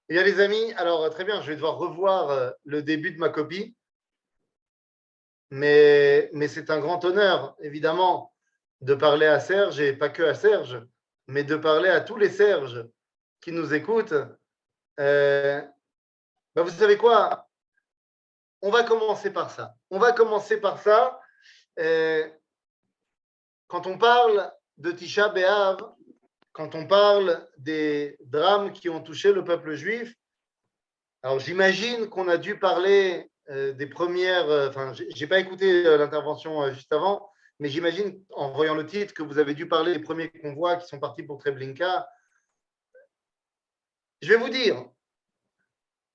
Eh bien, les amis, alors très bien, je vais devoir revoir le début de ma copie, mais c'est un grand honneur, évidemment, de parler à Serge, et pas que à Serge, mais de parler à tous les Serges qui nous écoutent. Euh, Vous savez quoi? On va commencer par ça. On va commencer par ça. Euh, Quand on parle de Tisha B'Av, quand on parle des drames qui ont touché le peuple juif, alors j'imagine qu'on a dû parler des premières. Enfin, j'ai pas écouté l'intervention juste avant, mais j'imagine en voyant le titre que vous avez dû parler des premiers convois qui sont partis pour Treblinka. Je vais vous dire,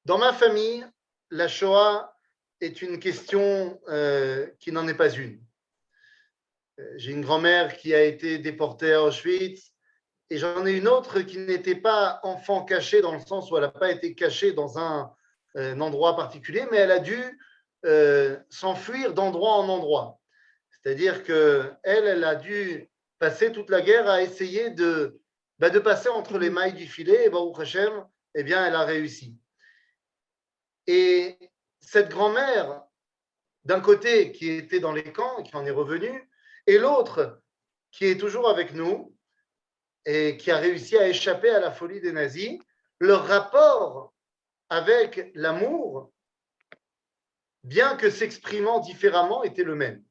dans ma famille, la Shoah est une question qui n'en est pas une. J'ai une grand-mère qui a été déportée à Auschwitz et j'en ai une autre qui n'était pas enfant caché dans le sens où elle n'a pas été cachée dans un endroit particulier, mais elle a dû s'enfuir d'endroit en endroit. C'est-à-dire qu'elle a dû passer toute la guerre à essayer de passer entre les mailles du filet et Baruch Hashem, eh bien, elle a réussi. Et cette grand-mère, d'un côté, qui était dans les camps et qui en est revenue, et l'autre, qui est toujours avec nous et qui a réussi à échapper à la folie des nazis, leur rapport avec l'amour, bien que s'exprimant différemment, était le même.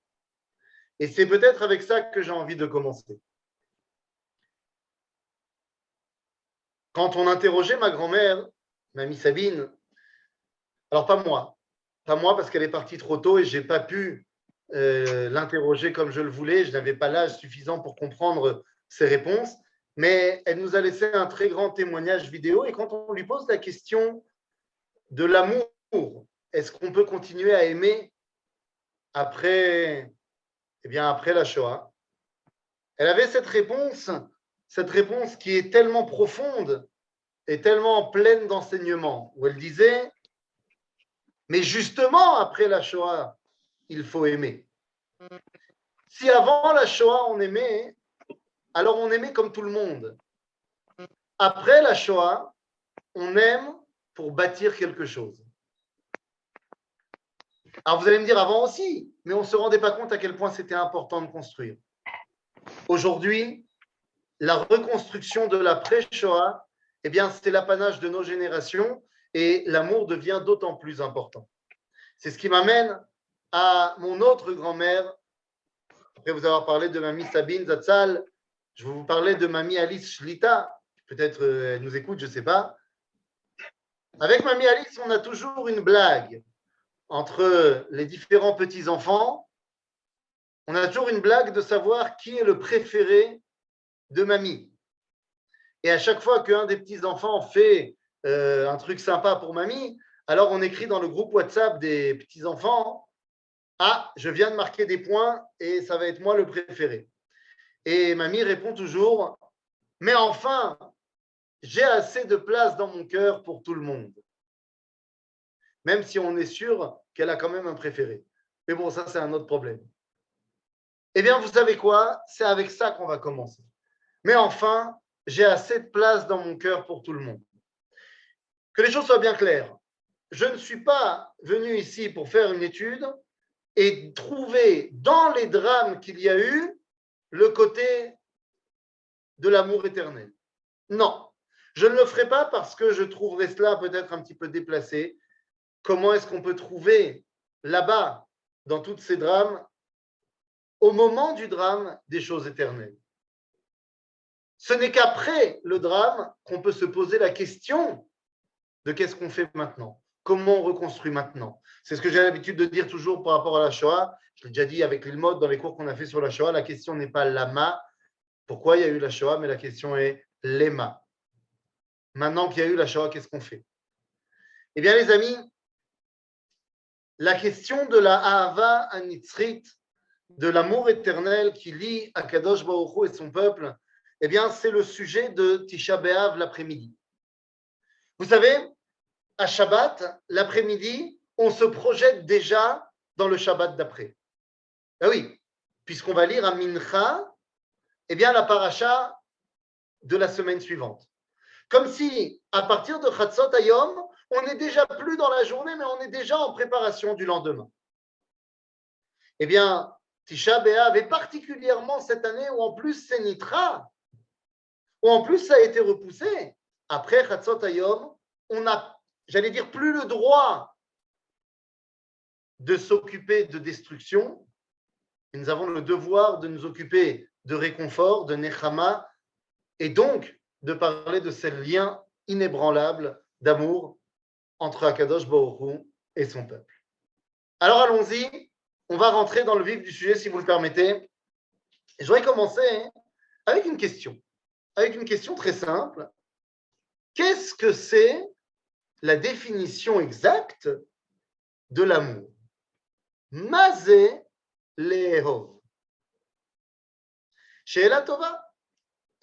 Et c'est peut-être avec ça que j'ai envie de commencer. Quand on interrogeait ma grand-mère, mamie Sabine, alors pas moi parce qu'elle est partie trop tôt et je n'ai pas pu l'interroger comme je le voulais, je n'avais pas l'âge suffisant pour comprendre ses réponses, mais elle nous a laissé un très grand témoignage vidéo et quand on lui pose la question de l'amour, est-ce qu'on peut continuer à aimer après, eh bien, après la Shoah? Elle avait cette réponse qui est tellement profonde et tellement pleine d'enseignements, où elle disait, mais justement, après la Shoah, il faut aimer. Si avant la Shoah, on aimait, alors on aimait comme tout le monde. Après la Shoah, on aime pour bâtir quelque chose. Alors vous allez me dire avant aussi, mais on ne se rendait pas compte à quel point c'était important de construire. Aujourd'hui, la reconstruction de l'après-Shoah, eh bien, c'est l'apanage de nos générations et l'amour devient d'autant plus important. C'est ce qui m'amène à mon autre grand-mère. Après vous avoir parlé de mamie Sabine Zatzal, je vais vous parler de mamie Alice Shlita. Peut-être elle nous écoute, je ne sais pas. Avec mamie Alice, on a toujours une blague entre les différents petits-enfants. On a toujours une blague de savoir qui est le préféré de mamie. Et à chaque fois qu'un des petits-enfants fait un truc sympa pour mamie, alors on écrit dans le groupe WhatsApp des petits-enfants, ah, je viens de marquer des points et ça va être moi le préféré. Et mamie répond toujours, mais enfin, j'ai assez de place dans mon cœur pour tout le monde. Même si on est sûr qu'elle a quand même un préféré. Mais bon, ça, c'est un autre problème. Eh bien, vous savez quoi? C'est avec ça qu'on va commencer. Mais enfin, j'ai assez de place dans mon cœur pour tout le monde. Que les choses soient bien claires. Je ne suis pas venu ici pour faire une étude et trouver dans les drames qu'il y a eu le côté de l'amour éternel. Non, je ne le ferai pas parce que je trouverais cela peut-être un petit peu déplacé. Comment est-ce qu'on peut trouver là-bas, dans tous ces drames, au moment du drame, des choses éternelles? Ce n'est qu'après le drame qu'on peut se poser la question de qu'est-ce qu'on fait maintenant, comment on reconstruit maintenant. C'est ce que j'ai l'habitude de dire toujours par rapport à la Shoah. Je l'ai déjà dit avec l'Ilmod dans les cours qu'on a fait sur la Shoah. La question n'est pas l'ama, pourquoi il y a eu la Shoah, mais la question est l'ema. Maintenant qu'il y a eu la Shoah, qu'est-ce qu'on fait? Eh bien, les amis, la question de la Ahava Anitzrit, de l'amour éternel qui lie Akadosh Baruch Hu et son peuple, eh bien, c'est le sujet de Tisha B'Av l'après-midi. Vous savez, à Shabbat, l'après-midi, on se projette déjà dans le Shabbat d'après. Ben oui, puisqu'on va lire à Mincha, eh bien, la paracha de la semaine suivante. Comme si, à partir de Chatzot Hayom, on n'est déjà plus dans la journée, mais on est déjà en préparation du lendemain. Eh bien, Tisha B'Av, et particulièrement cette année où en plus c'est Nitra, où en plus ça a été repoussé, après Chatzot Hayom, on n'a, j'allais dire, plus le droit de s'occuper de destruction. Et nous avons le devoir de nous occuper de réconfort, de Nechama, et donc de parler de ces liens inébranlables d'amour entre Akadosh Baruch Hu et son peuple. Alors allons-y, on va rentrer dans le vif du sujet si vous le permettez. Je voudrais commencer avec une question très simple. Qu'est-ce que c'est la définition exacte de l'amour? Mazé Lehov. She'ela Tova.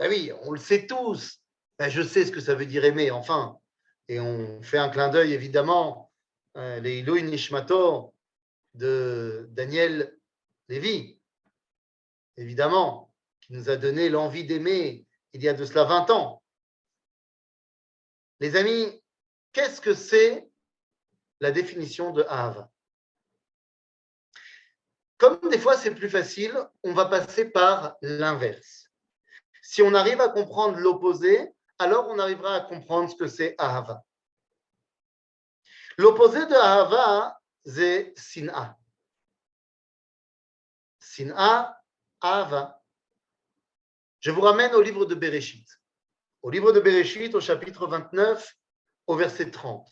Ah oui, on le sait tous. Ben, je sais ce que ça veut dire aimer, enfin. Et on fait un clin d'œil, évidemment, les Ilui Nishmato de Daniel Lévy, évidemment, qui nous a donné l'envie d'aimer il y a de cela 20 ans. Les amis, qu'est-ce que c'est la définition de Ahava? Comme des fois c'est plus facile, on va passer par l'inverse. Si on arrive à comprendre l'opposé, alors on arrivera à comprendre ce que c'est Ahava. L'opposé de Ahava, c'est Sin'a. Sin'a, Ahava. Je vous ramène au livre de Bereshit. Au livre de Bereshit, au chapitre 29, au verset 30.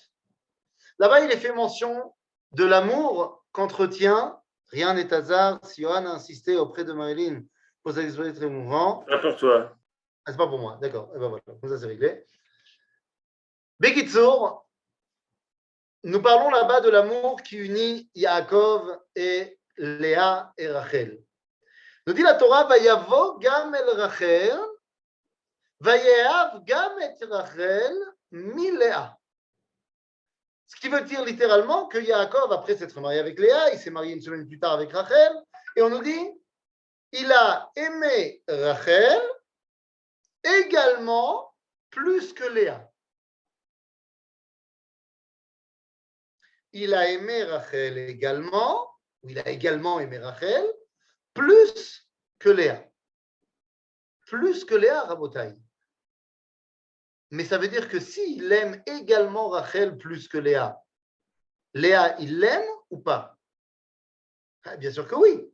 Là-bas, il est fait mention de l'amour qu'entretient, rien n'est hasard, si Johan a insisté auprès de Marilyn pour cet exposé très émouvant. Pas pour toi. Ah, c'est pas pour moi, d'accord. Et ben voilà, comme ça c'est réglé. Bekitsour, nous parlons là-bas de l'amour qui unit Yaakov et Léa et Rachel. Nous dit la Torah, Vayavo gam el Rachel, Vayehav gam et Rachel mi Léa. Ce qui veut dire littéralement que Yaakov, après s'être marié avec Léa, il s'est marié une semaine plus tard avec Rachel, et on nous dit, il a aimé Rachel également plus que Léa. Il a aimé Rachel également, ou il a également aimé Rachel, plus que Léa. Plus que Léa, Rabotai. Mais ça veut dire que s'il aime également Rachel plus que Léa, Léa, il l'aime ou pas? Bien sûr que oui.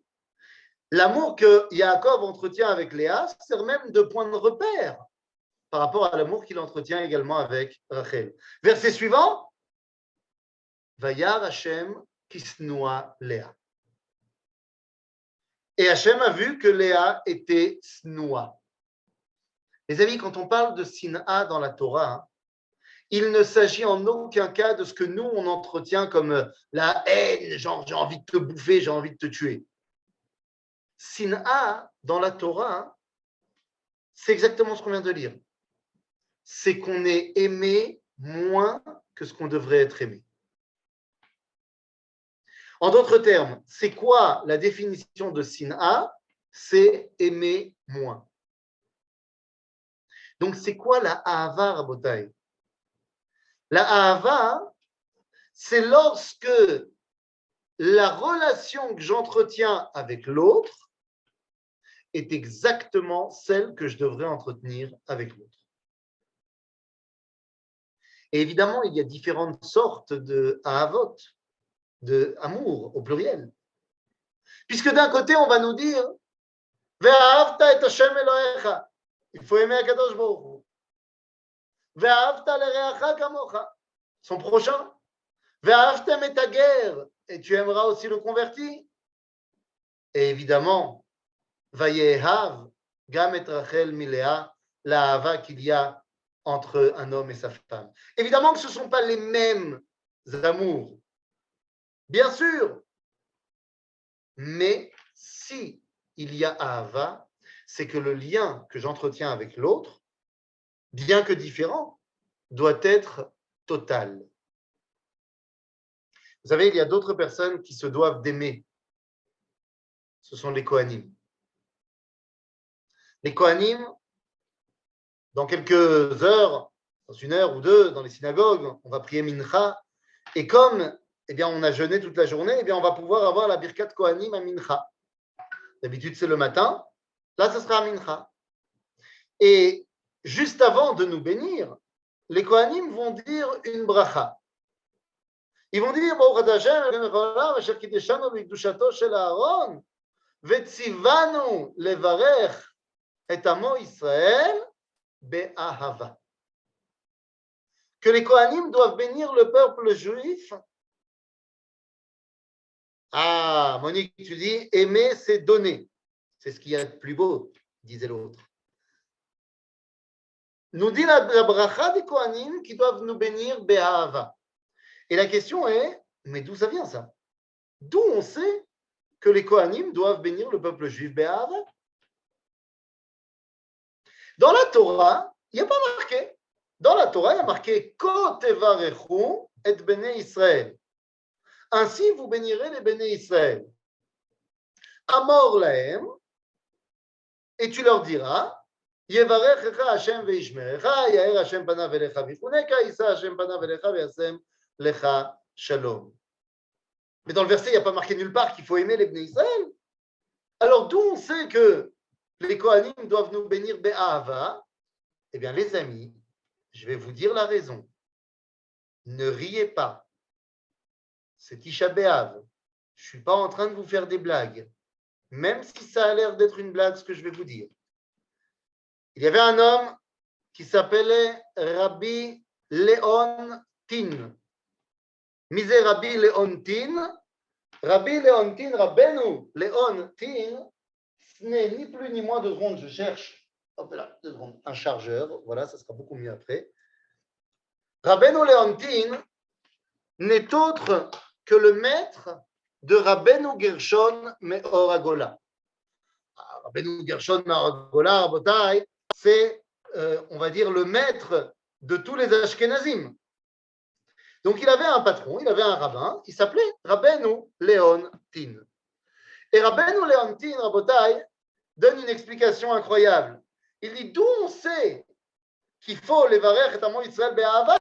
L'amour que Yaakov entretient avec Léa sert même de point de repère par rapport à l'amour qu'il entretient également avec Rachel. Verset suivant, Vayar Hashem kisnoa Léa. Et Hashem a vu que Léa était snoa. Les amis, quand on parle de Sin'a dans la Torah, il ne s'agit en aucun cas de ce que nous, on entretient comme la haine, genre j'ai envie de te bouffer, j'ai envie de te tuer. Sin'a, dans la Torah, c'est exactement ce qu'on vient de lire. C'est qu'on est aimé moins que ce qu'on devrait être aimé. En d'autres termes, c'est quoi la définition de Sin'a? C'est aimer moins. Donc, c'est quoi la Ahava, Rabotai? La Ahava, c'est lorsque la relation que j'entretiens avec l'autre est exactement celle que je devrais entretenir avec l'autre. Et évidemment, il y a différentes sortes de Ahavot, de amour au pluriel. Puisque d'un côté, on va nous dire Ve'ahavta et Hashem Elohecha. Il faut aimer Akadosh Baruch Hu. Ve'ahavta lereacha kamocha. Son prochain. Ve'ahavtem et tager. Et tu aimeras aussi le converti. Et évidemment, Vayehav gam et Rachel milea, la hava qu'il y a entre un homme et sa femme. Évidemment que ce ne sont pas les mêmes amours. Bien sûr. Mais si il y a Ahava, c'est que le lien que j'entretiens avec l'autre, bien que différent, doit être total. Vous savez, il y a d'autres personnes qui se doivent d'aimer. Ce sont les Kohanim. Les Kohanim, dans quelques heures, dans 1 heure ou 2, dans les synagogues, on va prier Mincha. Et comme on a jeûné toute la journée, on va pouvoir avoir la Birkat Kohanim à Mincha. D'habitude, c'est le matin. Là, ce sera à Mincha. Et juste avant de nous bénir, les Kohanim vont dire une bracha. Ils vont dire Baruch Hashem, asher kideshanu b'kedushato shel Aaron, vetzivanu levarech et amo Israël be'ahava. Que les Kohanim doivent bénir le peuple juif. Ah, Monique, tu dis aimer, c'est donner. C'est ce qu'il y a de plus beau, disait l'autre. Nous dit la bracha des Kohanim qui doivent nous bénir be'ahava. Et la question est, mais d'où ça vient ça? D'où on sait que les Kohanim doivent bénir le peuple juif be'ahava? Dans la Torah, il n'y a pas marqué. Dans la Torah, il y a marqué Ko tevarechu et bnei Israël. Ainsi, vous bénirez les bnei Israël. Amor lahem, et tu leur diras Yevarechecha Hashem veishmerecha, yair Hashem panav elecha vichuneka, yisa Hashem panav elecha veyasem lecha shalom. Mais dans le verset, il n'y a pas marqué nulle part qu'il faut aimer les bnei Israël. Alors, d'où on sait que les Kohanim doivent nous bénir be'ahava? Eh bien, les amis, je vais vous dire la raison. Ne riez pas. C'est Tisha B'Av. Je ne suis pas en train de vous faire des blagues. Même si ça a l'air d'être une blague, ce que je vais vous dire. Il y avait un homme qui s'appelait Rabbi Leontin. Misé Rabbi Leontin. Rabbi Leontin, Rabbeinu Leontin, ce n'est ni plus ni moins, 2 secondes, je cherche. Hop là, 2 secondes, un chargeur. Voilà, ça sera beaucoup mieux après. Rabbeinu Leontin n'est autre que le maître de Rabbeinu Gershon Meor Hagola. Rabbeinu Gershon Meor Hagola, Rabotai, c'est, on va dire, le maître de tous les Ashkenazim. Donc, il avait un patron, il avait un rabbin qui s'appelait Rabbeinu Leontin. Et Rabbeinu Leontin, Rabotai, donne une explication incroyable. Il dit d'où on sait qu'il faut les varech et amo Israël be'ahava,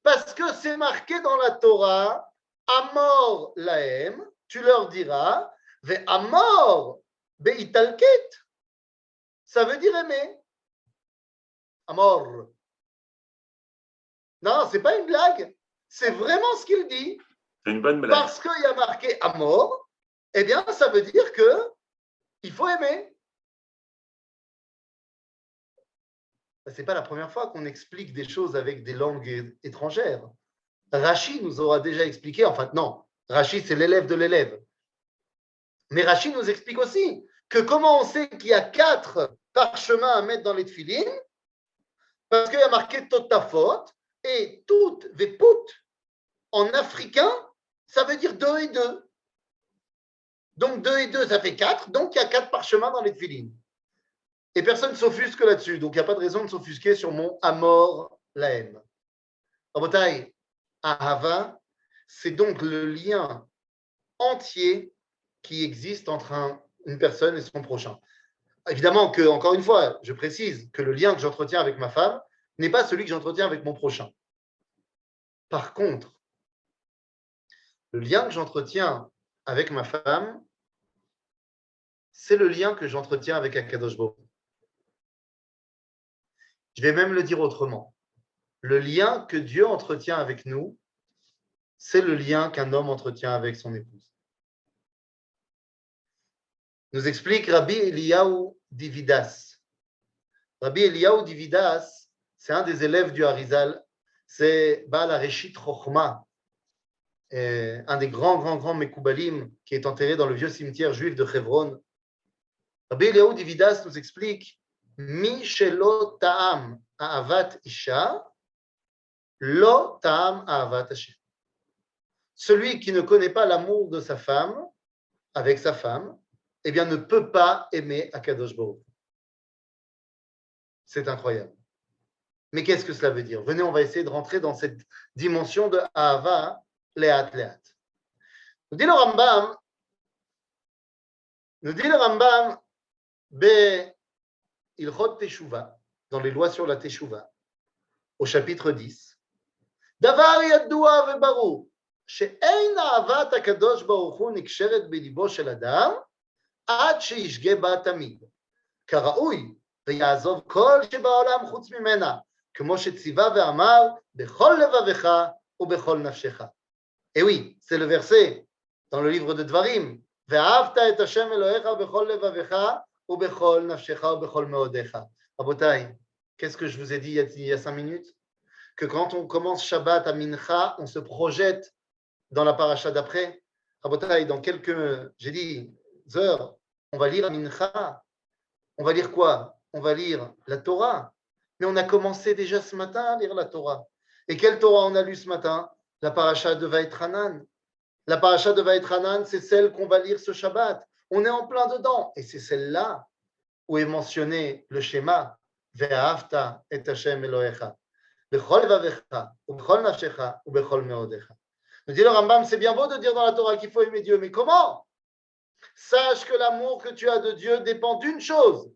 parce que c'est marqué dans la Torah, Amor lahem, tu leur diras, ve Amor be'italket, ça veut dire aimer. Amor. Non, c'est pas une blague, c'est vraiment ce qu'il dit. C'est une bonne blague. Parce qu'il y a marqué Amor, eh bien, ça veut dire que il faut aimer. Ce n'est pas la première fois qu'on explique des choses avec des langues étrangères. Rashi nous aura déjà expliqué, enfin non, Rashi c'est l'élève de l'élève. Mais Rashi nous explique aussi que comment on sait qu'il y a 4 parchemins à mettre dans les tefilines, parce qu'il y a marqué Totafot, et tout, Veput, en africain, ça veut dire 2 et 2. Donc 2 et 2, ça fait 4, donc il y a 4 parchemins dans les tefilines. Et personne ne s'offusque là-dessus, donc il n'y a pas de raison de s'offusquer sur mon Amor Lahem. Rabotai, Ahava, c'est donc le lien entier qui existe entre une personne et son prochain. Évidemment que, encore une fois, je précise que le lien que j'entretiens avec ma femme n'est pas celui que j'entretiens avec mon prochain. Par contre, le lien que j'entretiens avec ma femme, c'est le lien que j'entretiens avec Akadosh Baruch Hu. Je vais même le dire autrement. Le lien que Dieu entretient avec nous, c'est le lien qu'un homme entretient avec son épouse. Nous explique Rabbi Eliyahu Dividas. Rabbi Eliyahu Dividas, c'est un des élèves du Harizal, c'est Baal HaReshit Chochma, un des grands Mekoubalim qui est enterré dans le vieux cimetière juif de Hebron. Rabbi Eliyahu Dividas nous explique Mi shelo ta'am ahavat isha, lo ta'am ahavat Hashem. Celui qui ne connaît pas l'amour de sa femme, avec sa femme, eh bien, ne peut pas aimer Akadosh Baruch Hu. C'est incroyable. Mais qu'est-ce que cela veut dire? Venez, on va essayer de rentrer dans cette dimension de Ahava, Leat. Nous dit le Rambam, Be Ilchot Teshuva, dans les lois sur la Teshuva, au chapitre 10. Davar yadua vebarou, she'ein ahavat hakadosh baruch hu niksheret belibo shel adam, ad sheishge ba tamid. כראוי, ויעזוב כל שבעולם חוץ ממנה, כמו שציווה ואמר, בכל לבבך ובכל נפשך. Et oui, c'est le verset dans le livre de Dvarim, ואהבת את השם אלוהיך בכל לבבך ובכל נפשך ובכל מאודיך. רבותיי, qu'est-ce que je vous ai dit il y a 5 minutes? Que quand on commence Shabbat à Mincha, on se projette dans la paracha d'après. Rabotay, dans quelques, j'ai dit, heures, on va lire Mincha. On va lire quoi? On va lire la Torah. Mais on a commencé déjà ce matin à lire la Torah. Et quelle Torah on a lu ce matin? La paracha de Vaïtranan. La paracha de Vaïtranan, c'est celle qu'on va lire ce Shabbat. On est en plein dedans. Et c'est celle-là où est mentionné le schéma Ve'ahavta et Hashem Elohecha. Bechol levavecha, ou bechol nafshecha, ou bechol meodecha. Nous dit le Rambam, c'est bien beau de dire dans la Torah qu'il faut aimer Dieu, mais comment? Sache que l'amour que tu as de Dieu dépend d'une chose.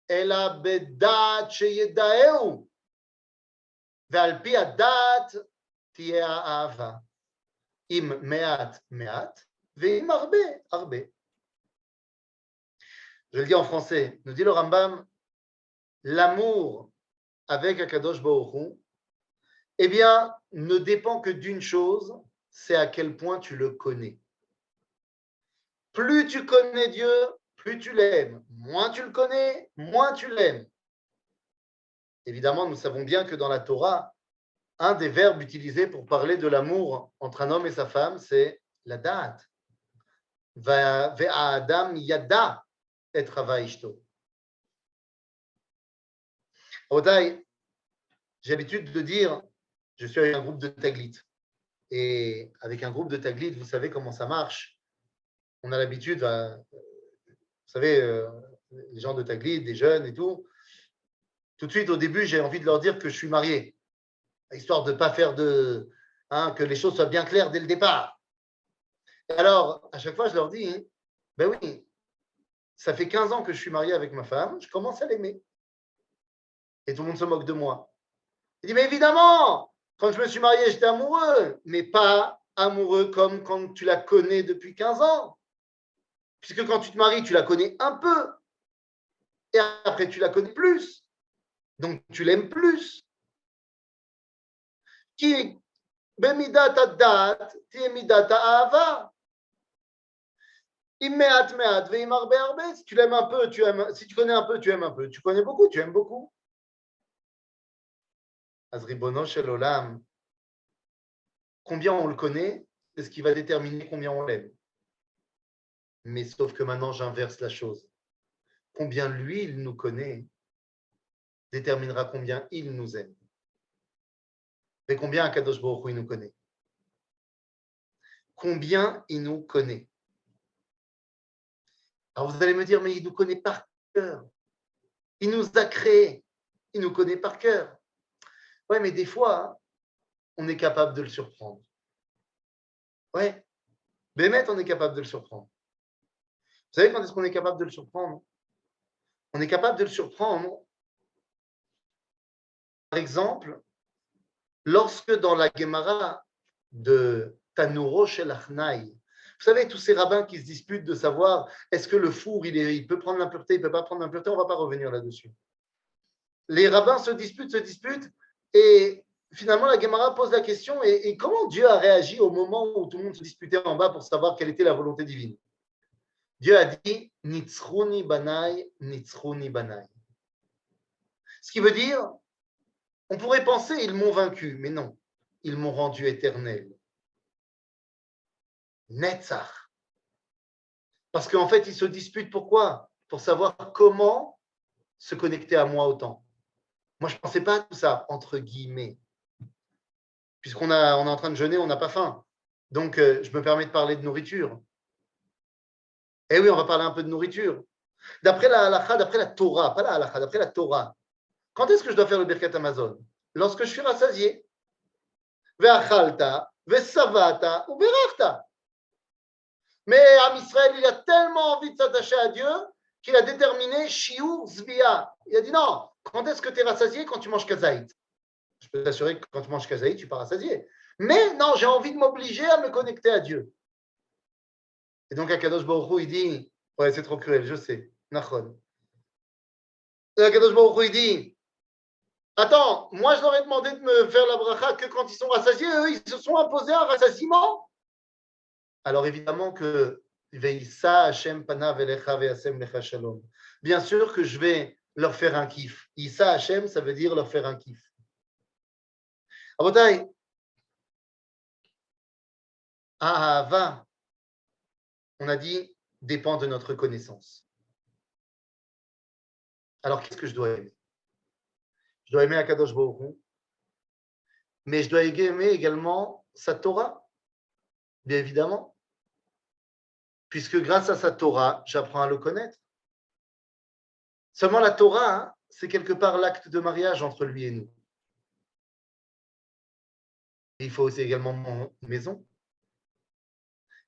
Ela bedat sheyedaeu. Ve'al pi adat tiye ha'ava. Im me'at me'at, ve'im arbe arbe. Je le dis en français. Nous dit le Rambam, l'amour avec Akadosh Baruch Hu, eh bien, ne dépend que d'une chose, c'est à quel point tu le connais. Plus tu connais Dieu, plus tu l'aimes. Moins tu le connais, moins tu l'aimes. Évidemment, nous savons bien que dans la Torah, un des verbes utilisés pour parler de l'amour entre un homme et sa femme, c'est la da'at. Ve'adam yada et chava ishto. J'ai l'habitude de dire, je suis avec un groupe de Taglit. Et avec un groupe de Taglit, vous savez comment ça marche. On a l'habitude, vous savez, les gens de Taglit, des jeunes et tout. Tout de suite, au début, j'ai envie de leur dire que je suis marié, histoire de ne pas faire de... que les choses soient bien claires dès le départ. Et alors, à chaque fois, je leur dis, ben oui, ça fait 15 ans que je suis marié avec ma femme, je commence à l'aimer. Et tout le monde se moque de moi. Il dit, mais évidemment, quand je me suis marié, j'étais amoureux, mais pas amoureux comme quand tu la connais depuis 15 ans. Puisque quand tu te maries, tu la connais un peu. Et après, tu la connais plus. Donc, tu l'aimes plus. Qui bemidat adat, ti midat ahava. Immeat meat veim arbe arbe. Si tu l'aimes un peu, tu aimes. Si tu connais un peu, tu aimes un peu. Tu connais beaucoup, tu aimes beaucoup. Azribono shel olam. Combien on le connaît, c'est ce qui va déterminer combien on l'aime. Mais sauf que maintenant, j'inverse la chose. Combien lui, il nous connaît, déterminera combien il nous aime. Mais combien Akadosh Baruch Hu, il nous connaît? Combien il nous connaît? Alors vous allez me dire, mais il nous connaît par cœur. Il nous a créés. Il nous connaît par cœur. Ouais, mais des fois, on est capable de le surprendre. Ouais. Bémet, on est capable de le surprendre. Vous savez quand est-ce qu'on est capable de le surprendre? On est capable de le surprendre, par exemple, lorsque dans la Gemara de Tanuro Shel Achnai, vous savez, tous ces rabbins qui se disputent de savoir est-ce que le four, il peut prendre l'impureté, il ne peut pas prendre l'impureté, on ne va pas revenir là-dessus. Les rabbins se disputent, et finalement la Gemara pose la question, et comment Dieu a réagi au moment où tout le monde se disputait en bas pour savoir quelle était la volonté divine? Dieu a dit « Nitzruni banai, nitzruni banai ». Ce qui veut dire, on pourrait penser ils m'ont vaincu, mais non, ils m'ont rendu éternel. Netzach. Parce qu'en fait, ils se disputent pourquoi? Pour savoir comment se connecter à moi autant. Moi, je ne pensais pas à tout ça, entre guillemets. Puisqu'on est en train de jeûner, on n'a pas faim. Donc, je me permets de parler de nourriture. Eh oui, on va parler un peu de nourriture. D'après la halakha, d'après la Torah, pas la halakha, d'après la Torah, quand est-ce que je dois faire le Birkat Hamazon? Lorsque je suis rassasié. Ve'achalta, ve'savata, ou ve'rachta. Mais Am Israël, il a tellement envie de s'attacher à Dieu qu'il a déterminé Shiur Zviya. Il a dit non, Quand est-ce que tu es rassasié? Quand tu manges kazaït. Je peux t'assurer que quand tu manges kazaït, tu n'es pas rassasié. Mais non, j'ai envie de m'obliger à me connecter à Dieu. Et donc, Akadosh Baruch Hu, il dit, ouais, c'est trop cruel, je sais, Nachon. Et Akadosh Baruch Hu, il dit, attends, moi, je leur ai demandé de me faire la bracha que quand ils sont rassasiés, eux, ils se sont imposés un rassasiement. Alors, évidemment que Veissa Hashem Panav Elecha Ve'asem Lecha Shalom. Bien sûr que je vais leur faire un kiff. Issa Hashem, ça veut dire leur faire un kiff. Abotai, Ahava, on a dit, dépend de notre connaissance. Alors, qu'est-ce que je dois aimer? Je dois aimer Akadosh Baruch Hu, mais je dois aimer également sa Torah, bien évidemment, puisque grâce à sa Torah, j'apprends à le connaître. Seulement la Torah, hein, c'est quelque part l'acte de mariage entre lui et nous. Et il faut aussi également une maison.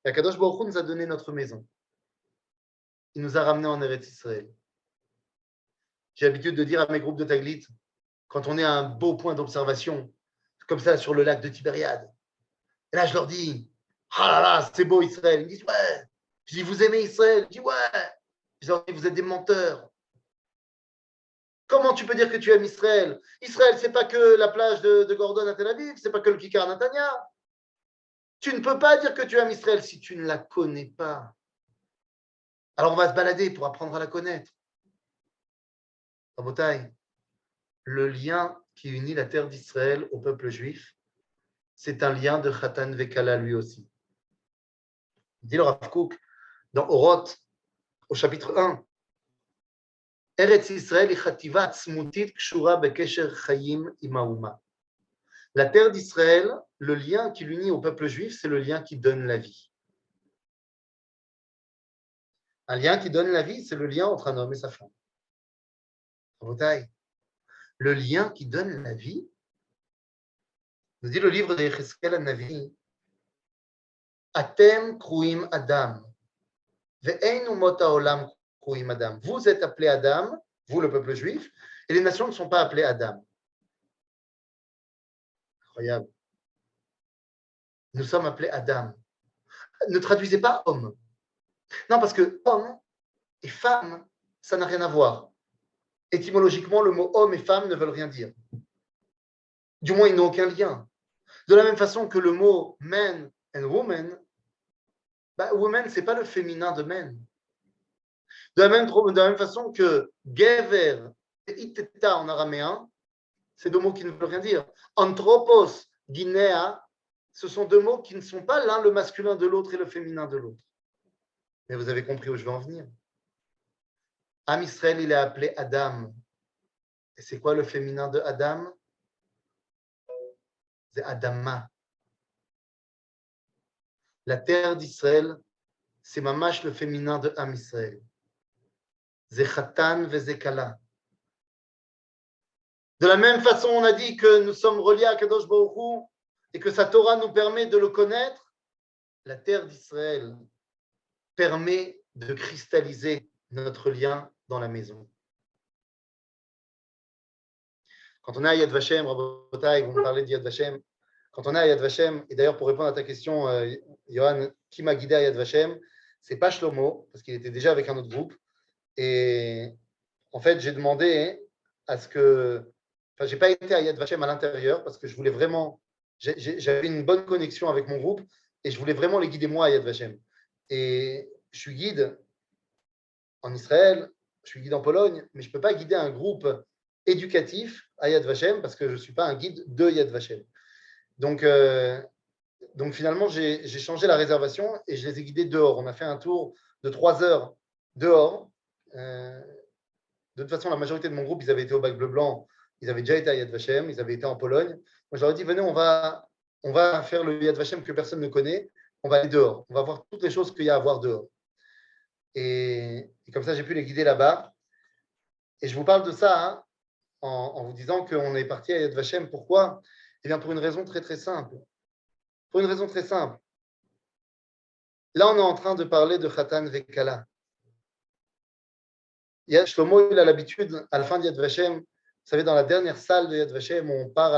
Et Akadosh Baruch Hu nous a donné notre maison. Il nous a ramenés en Eretz Israël. J'ai l'habitude de dire à mes groupes de Taglit, quand on est à un beau point d'observation, comme ça sur le lac de Tibériade, et là je leur dis, ah là là, c'est beau Israël. Ils me disent, ouais. Je dis, vous aimez Israël? Je dis, ouais. Je leur dis, vous êtes des menteurs. Comment tu peux dire que tu aimes Israël? Israël, c'est pas que la plage de Gordon à Tel Aviv, c'est pas que le Kikar Natania. Tu ne peux pas dire que tu aimes Israël si tu ne la connais pas. Alors on va se balader pour apprendre à la connaître. Rabotai, le lien qui unit la terre d'Israël au peuple juif, c'est un lien de Khatan Vekala lui aussi. Dit le Rav Kook dans Oroth, au chapitre 1. Eretz Israël chativa tzmutit kshura bekesher chayim imaouma. La terre d'Israël, le lien qui l'unit au peuple juif, c'est le lien qui donne la vie. Un lien qui donne la vie, c'est le lien entre un homme et sa femme. Le lien qui donne la vie, nous dit le livre de Yecheskel Hanavi, Atem kruim Adam, ve'ein umot haolam kruim Adam. Vous êtes appelés Adam, vous le peuple juif, et les nations ne sont pas appelées Adam. Incroyable. Nous sommes appelés Adam. Ne traduisez pas homme. Non, parce que homme et femme, ça n'a rien à voir. Étymologiquement, le mot homme et femme ne veulent rien dire. Du moins, ils n'ont aucun lien. De la même façon que le mot man and woman, woman, ce n'est pas le féminin de man. De la même façon que gever et iteta en araméen, c'est deux mots qui ne veulent rien dire. Anthropos, guinéa, ce sont deux mots qui ne sont pas l'un le masculin de l'autre et le féminin de l'autre. Mais vous avez compris où je veux en venir. Am Israël, il est appelé Adam. Et c'est quoi le féminin de Adam? C'est Adama. La terre d'Israël, c'est mamash le féminin de Am Israël. C'est Khatan vezekala. De la même façon, on a dit que nous sommes reliés à Kadosh Baruch Hu et que sa Torah nous permet de le connaître. La terre d'Israël permet de cristalliser notre lien dans la maison. Quand on est à Yad Vashem, Rabotai, vous me parlez de Yad Vashem. Quand on est à Yad Vashem, et d'ailleurs pour répondre à ta question, Johan, qui m'a guidé à Yad Vashem, c'est pas Shlomo, parce qu'il était déjà avec un autre groupe. Et en fait, j'ai demandé à ce que. Enfin, j'ai pas été à Yad Vashem à l'intérieur parce que je voulais vraiment. J'avais une bonne connexion avec mon groupe et je voulais vraiment les guider moi à Yad Vashem. Et je suis guide en Israël, je suis guide en Pologne, mais je ne peux pas guider un groupe éducatif à Yad Vashem parce que je ne suis pas un guide de Yad Vashem. Donc finalement, j'ai changé la réservation et je les ai guidés dehors. On a fait un tour de 3 heures dehors. De toute façon, la majorité de mon groupe, ils avaient été au Bac Bleu Blanc, ils avaient déjà été à Yad Vashem, ils avaient été en Pologne. Moi, je leur ai dit, venez, on va faire le Yad Vashem que personne ne connaît. On va aller dehors. On va voir toutes les choses qu'il y a à voir dehors. Et comme ça, j'ai pu les guider là-bas. Et je vous parle de ça hein, en vous disant qu'on est parti à Yad Vashem. Pourquoi? Eh bien, pour une raison très, très simple. Pour une raison très simple. Là, on est en train de parler de Khatan Vekala. Shlomo, il a l'habitude, à la fin de Yad Vashem, savez, dans la dernière salle de Yad Vashem, on part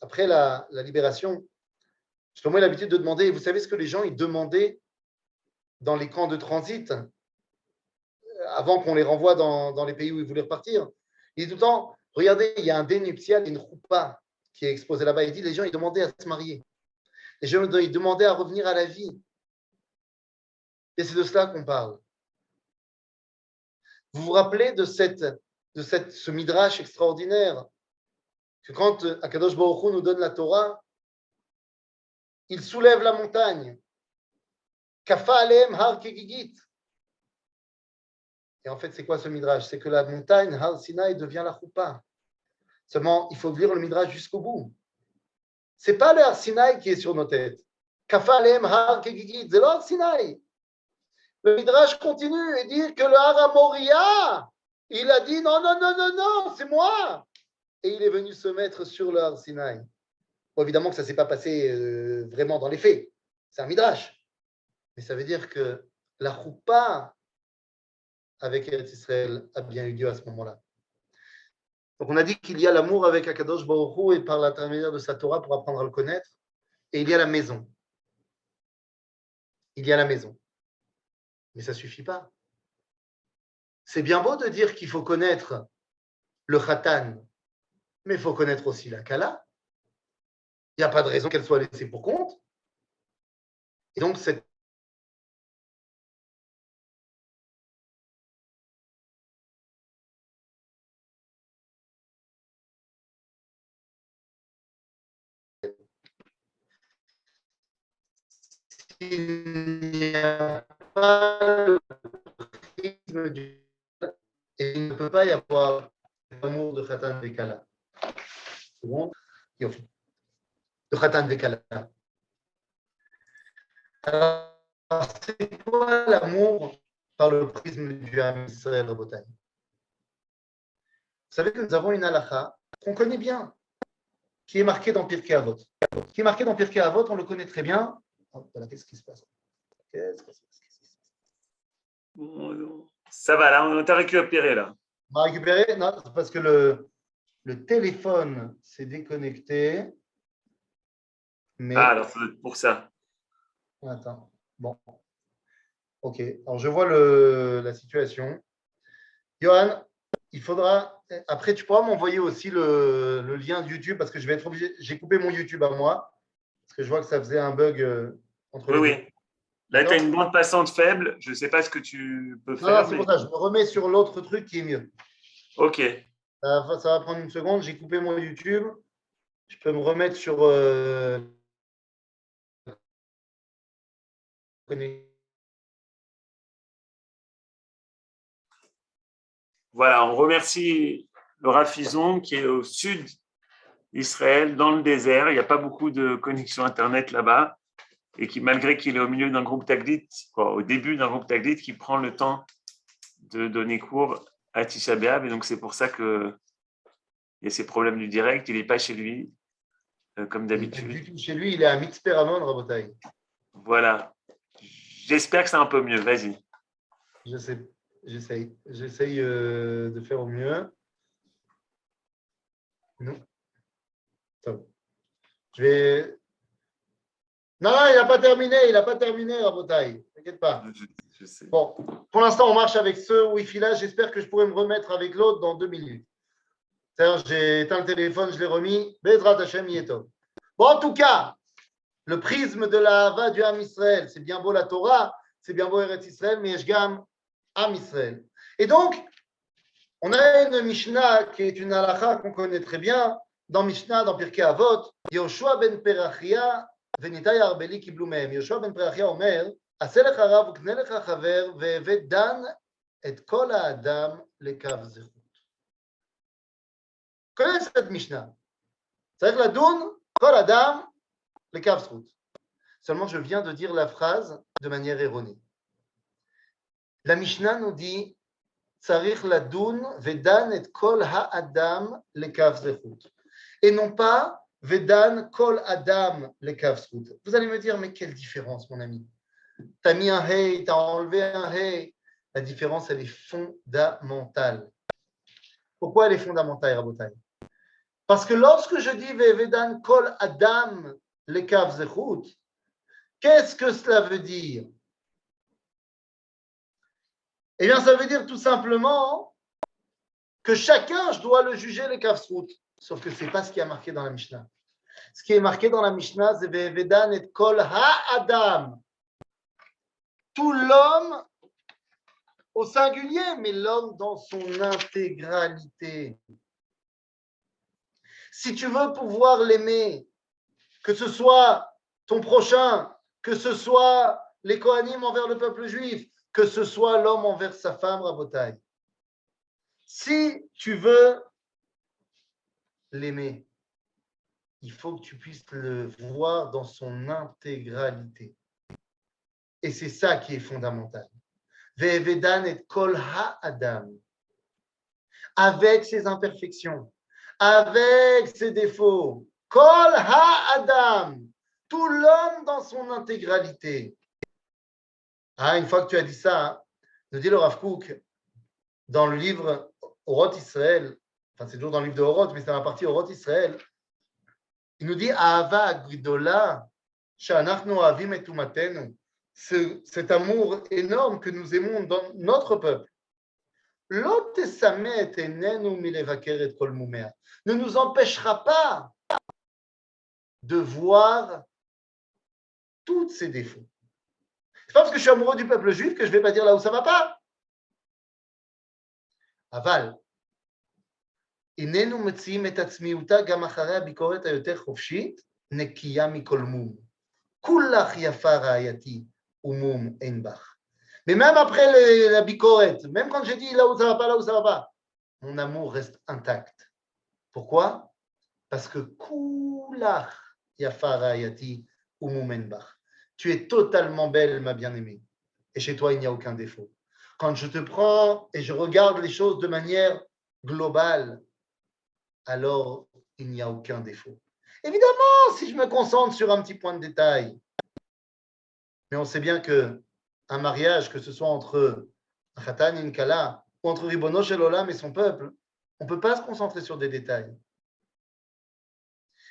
après la libération. Shlomo a l'habitude de demander, vous savez ce que les gens ils demandaient dans les camps de transit, avant qu'on les renvoie dans les pays où ils voulaient repartir. Il dit tout le temps, regardez, il y a un dé nuptial, une roupa qui est exposée là-bas. Il dit, les gens, ils demandaient à se marier. Les gens, ils demandaient à revenir à la vie. Et c'est de cela qu'on parle. Vous vous rappelez de ce midrash extraordinaire que quand Akadosh Baruch Hu nous donne la Torah, il soulève la montagne. Kafa alem har kegigit. Et en fait, c'est quoi ce midrash? C'est que la montagne, Har Sinai, devient la choupa. Seulement, il faut lire le midrash jusqu'au bout. Ce n'est pas le Har Sinai qui est sur nos têtes. Kafa alem har kegigit. C'est le Har Sinai. Le midrash continue et dit que le Har Moria, il a dit non, non, non, non, non, c'est moi. Et il est venu se mettre sur le Har Sinai. Bon, évidemment que ça ne s'est pas passé vraiment dans les faits. C'est un midrash. Mais ça veut dire que la choupa avec Eretz Israël a bien eu lieu à ce moment-là. Donc on a dit qu'il y a l'amour avec Akadosh Baruch Hu et par l'intermédiaire de sa Torah pour apprendre à le connaître. Et il y a la maison. Il y a la maison. Mais ça ne suffit pas. C'est bien beau de dire qu'il faut connaître le Khatan, mais il faut connaître aussi la Kala. Il n'y a pas de raison qu'elle soit laissée pour compte. Et donc cette il n'y a pas le prisme du et il ne peut pas y avoir l'amour de Khatan Vekala. De Khatan Vekala. Alors, c'est quoi l'amour par le prisme du Ham Israël Rabotai? Vous savez que nous avons une halakha qu'on connaît bien, qui est marquée dans Pirkei Avot. Qui est marquée dans Pirkei Avot, on le connaît très bien. Oh, voilà, qu'est-ce qui se passe? Ça va, là, on t'a récupéré, là. On m'a récupéré? Non, c'est parce que le téléphone s'est déconnecté. Mais... Ah, alors c'est pour ça. Attends, bon. Ok, alors je vois la situation. Johan, il faudra... Après, tu pourras m'envoyer aussi le lien de YouTube parce que je vais être obligé... J'ai coupé mon YouTube à moi parce que je vois que ça faisait un bug entre les deux. Oui. Là, tu as une bande passante faible. Je ne sais pas ce que tu peux faire. Non, c'est pour ça. Je me remets sur l'autre truc qui est mieux. Ok. Ça va prendre une seconde. J'ai coupé mon YouTube. Je peux me remettre sur... Voilà, on remercie le Rafizon qui est au sud d'Israël, dans le désert. Il n'y a pas beaucoup de connexion Internet là-bas. Et qui, malgré qu'il est au milieu d'un groupe Taglit, au début d'un groupe Taglit, qui prend le temps de donner cours à Tisha B'Av. Et donc, c'est pour ça qu'il y a ces problèmes du direct. Il n'est pas chez lui, comme d'habitude. Chez lui, il est à Mitzpeh Ramon, Rabotai. Voilà. J'espère que c'est un peu mieux. Vas-y. Je sais. J'essaye de faire au mieux. Non. Je vais. Non, il n'a pas terminé, Rabotai. T'inquiète pas. Je sais. Bon, pour l'instant, on marche avec ce Wi-Fi là. J'espère que je pourrai me remettre avec l'autre dans 2 minutes. J'ai éteint le téléphone, je l'ai remis. Bezrat Hashem Yeto. Bon, en tout cas, le prisme de la Hava du Ham Israël, c'est bien beau la Torah, c'est bien beau Eretz Israël, mais Yeshgam Ham Israël. Et donc, on a une Mishnah qui est une halakha qu'on connaît très bien, dans Mishnah, dans Pirkei Avot, Yoshua ben Perachia, venitai arbeli kiblu mehem. Yoshua ben Perachia omer, עשה לך רב וקנה לך חבר והבא דן את כל האדם לקו זכות. connais cette Mishnah. צריך לדון כל אדם לקו זכות. Seulement, je viens de dire la phrase de manière erronée. La Mishnah nous dit צריך לדון ודן את כל האדם לקו זכות. Et non pas ודן כל אדם לקו זכות. Vous allez me dire, mais quelle différence, mon ami? Tu as mis un hey, tu as enlevé un hey. La différence, elle est fondamentale. Pourquoi elle est fondamentale, Rabotai? Parce que lorsque je dis Ve'evedan kol Adam lekav zechut, qu'est-ce que cela veut dire? Eh bien, ça veut dire tout simplement que chacun, je dois le juger les kavzrout. Sauf que ce n'est pas ce qui est marqué dans la Mishnah. Ce qui est marqué dans la Mishnah, c'est Ve'evedan et kol ha-adam. Tout l'homme au singulier, mais l'homme dans son intégralité. Si tu veux pouvoir l'aimer, que ce soit ton prochain, que ce soit les Kohanim envers le peuple juif, que ce soit l'homme envers sa femme, Rabotai. Si tu veux l'aimer, il faut que tu puisses le voir dans son intégralité. Et c'est ça qui est fondamental. Ve'evedan et kol ha-adam. Avec ses imperfections, avec ses défauts. Kol ha-adam. Tout l'homme dans son intégralité. Ah, une fois que tu as dit ça, nous dit le Rav Kook, dans le livre Oroth Israël, enfin c'est toujours dans le livre de Oroth, mais c'est dans la partie Oroth Israël, il nous dit Ahava Gdola, Shanachnu Avim et Tumatenu, cet amour énorme que nous aimons dans notre peuple. Lo tesamet enenu milevaker et kol mumea, ne nous empêchera pas de voir tous ses défauts. C'est pas parce que je suis amoureux du peuple juif que je ne vais pas dire là où ça ne va pas. Aval. איננו מציעים את עצמיותה גם אחרי הביקורת היותר חופשית, נקייה מכל מום. כולך יפה רעייתי, ומום אין בך. Mais même après la bikoret, même quand j'ai dit là où ça va pas, là où ça va pas, mon amour reste intact. Pourquoi? Parce que כולך יפה רעייתי, ומום אין בך. Tu es totalement belle, ma bien-aimée. Et chez toi, il n'y a aucun défaut. Quand je te prends et je regarde les choses de manière globale, alors il n'y a aucun défaut. Évidemment, si je me concentre sur un petit point de détail, mais on sait bien qu'un mariage, que ce soit entre un khatan et une kala, ou entre Ribono Shel Olam et son peuple, on ne peut pas se concentrer sur des détails.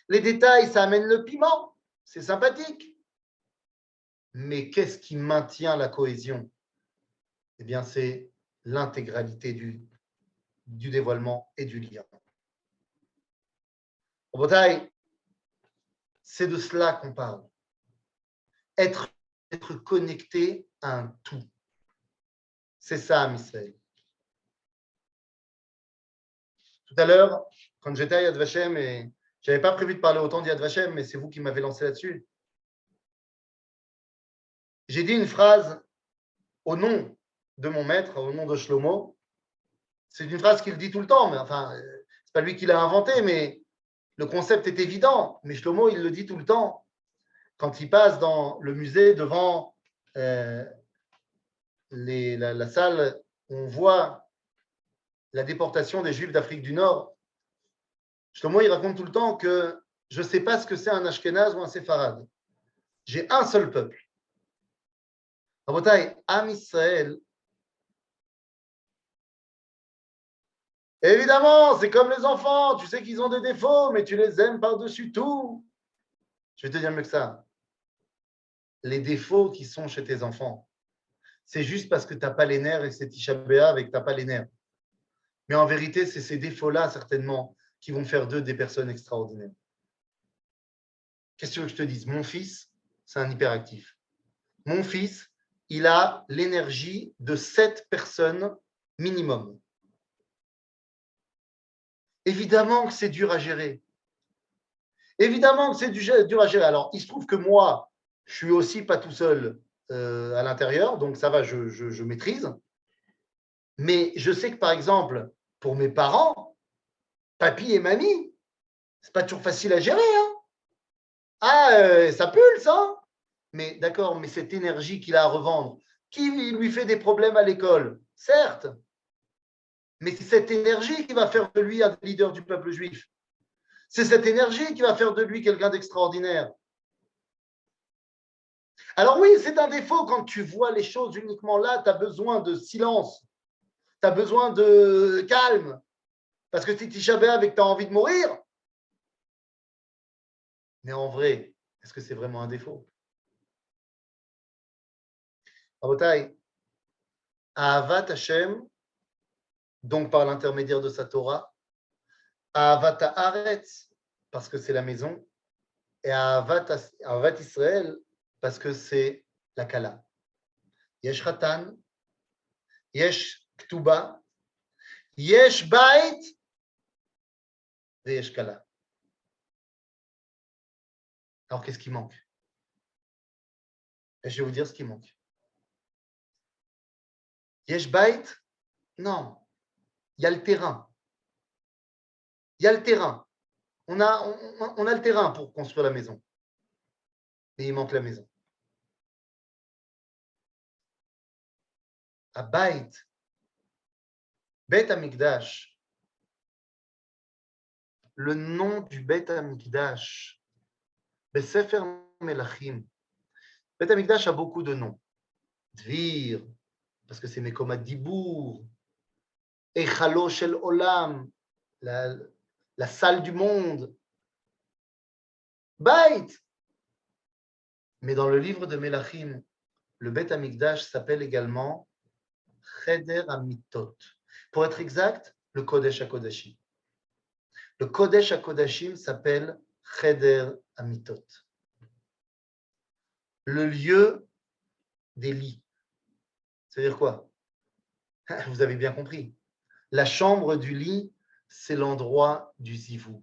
Les détails, ça amène le piment, c'est sympathique. Mais qu'est-ce qui maintient la cohésion? Eh bien, c'est l'intégralité du dévoilement et du lien. Au Botaï, c'est de cela qu'on parle. Être connecté à un tout. C'est ça, Am Israël. Tout à l'heure, quand j'étais à Yad Vashem, et je n'avais pas prévu de parler autant d'Yad Vashem, mais c'est vous qui m'avez lancé là-dessus. J'ai dit une phrase au nom de mon maître, au nom de Shlomo. C'est une phrase qu'il dit tout le temps, mais enfin, c'est pas lui qui l'a inventé, mais le concept est évident. Mais Shlomo, il le dit tout le temps. Quand il passe dans le musée devant la salle où on voit la déportation des Juifs d'Afrique du Nord, Shlomo, il raconte tout le temps que je ne sais pas ce que c'est un Ashkénaz ou un Séfarade. J'ai un seul peuple. Rabotai, Am Israël, évidemment, c'est comme les enfants. Tu sais qu'ils ont des défauts, mais tu les aimes par-dessus tout. Je vais te dire mieux que ça. Les défauts qui sont chez tes enfants, c'est juste parce que tu n'as pas les nerfs et que c'est Tisha B'Av et que tu n'as pas les nerfs. Mais en vérité, c'est ces défauts-là, certainement, qui vont faire d'eux des personnes extraordinaires. Qu'est-ce que tu veux que je te dise? Mon fils, c'est un hyperactif. Mon fils, il a l'énergie de 7 personnes minimum. Évidemment que c'est dur à gérer. Évidemment que c'est dur à gérer. Alors, il se trouve que moi, je suis aussi pas tout seul à l'intérieur, donc ça va, je maîtrise. Mais je sais que, par exemple, pour mes parents, papy et mamie, c'est pas toujours facile à gérer. Hein. Ah, ça pulse, hein. Mais d'accord, mais cette énergie qu'il a à revendre, qui lui fait des problèmes à l'école, certes, mais c'est cette énergie qui va faire de lui un leader du peuple juif. C'est cette énergie qui va faire de lui quelqu'un d'extraordinaire. Alors oui, c'est un défaut quand tu vois les choses uniquement là, tu as besoin de silence, tu as besoin de calme. Parce que c'est Tisha B'Av et que tu as envie de mourir. Mais en vrai, est-ce que c'est vraiment un défaut? Rabotai, Ahavat Hashem, donc par l'intermédiaire de sa Torah, Ahavat Haaretz, parce que c'est la maison, et Ahavat Israël, parce que c'est la Kala. Yesh Khatan, Yesh Ktuba, Yesh Bait, et Yesh Kala. Alors qu'est-ce qui manque? Et je vais vous dire ce qui manque. Yesh Bait? Non. Il y a le terrain. Il y a le terrain. On a le terrain pour construire la maison. Mais il manque la maison. À Bait, Beit Hamikdash, le nom du Beit Hamikdash, Besefer Melachim. Beit Hamikdash a beaucoup de noms. Dvir, parce que c'est Mekomat Dibour, Echalo Shel Olam, la salle du monde. Bait. Mais dans le livre de Melachim, le Beit Hamikdash s'appelle également Cheder Amitot. Pour être exact, le Kodesh HaKodashim. Le Kodesh HaKodashim s'appelle Cheder Amitot. Le lieu des lits. C'est-à-dire quoi? Vous avez bien compris. La chambre du lit, c'est l'endroit du zivug.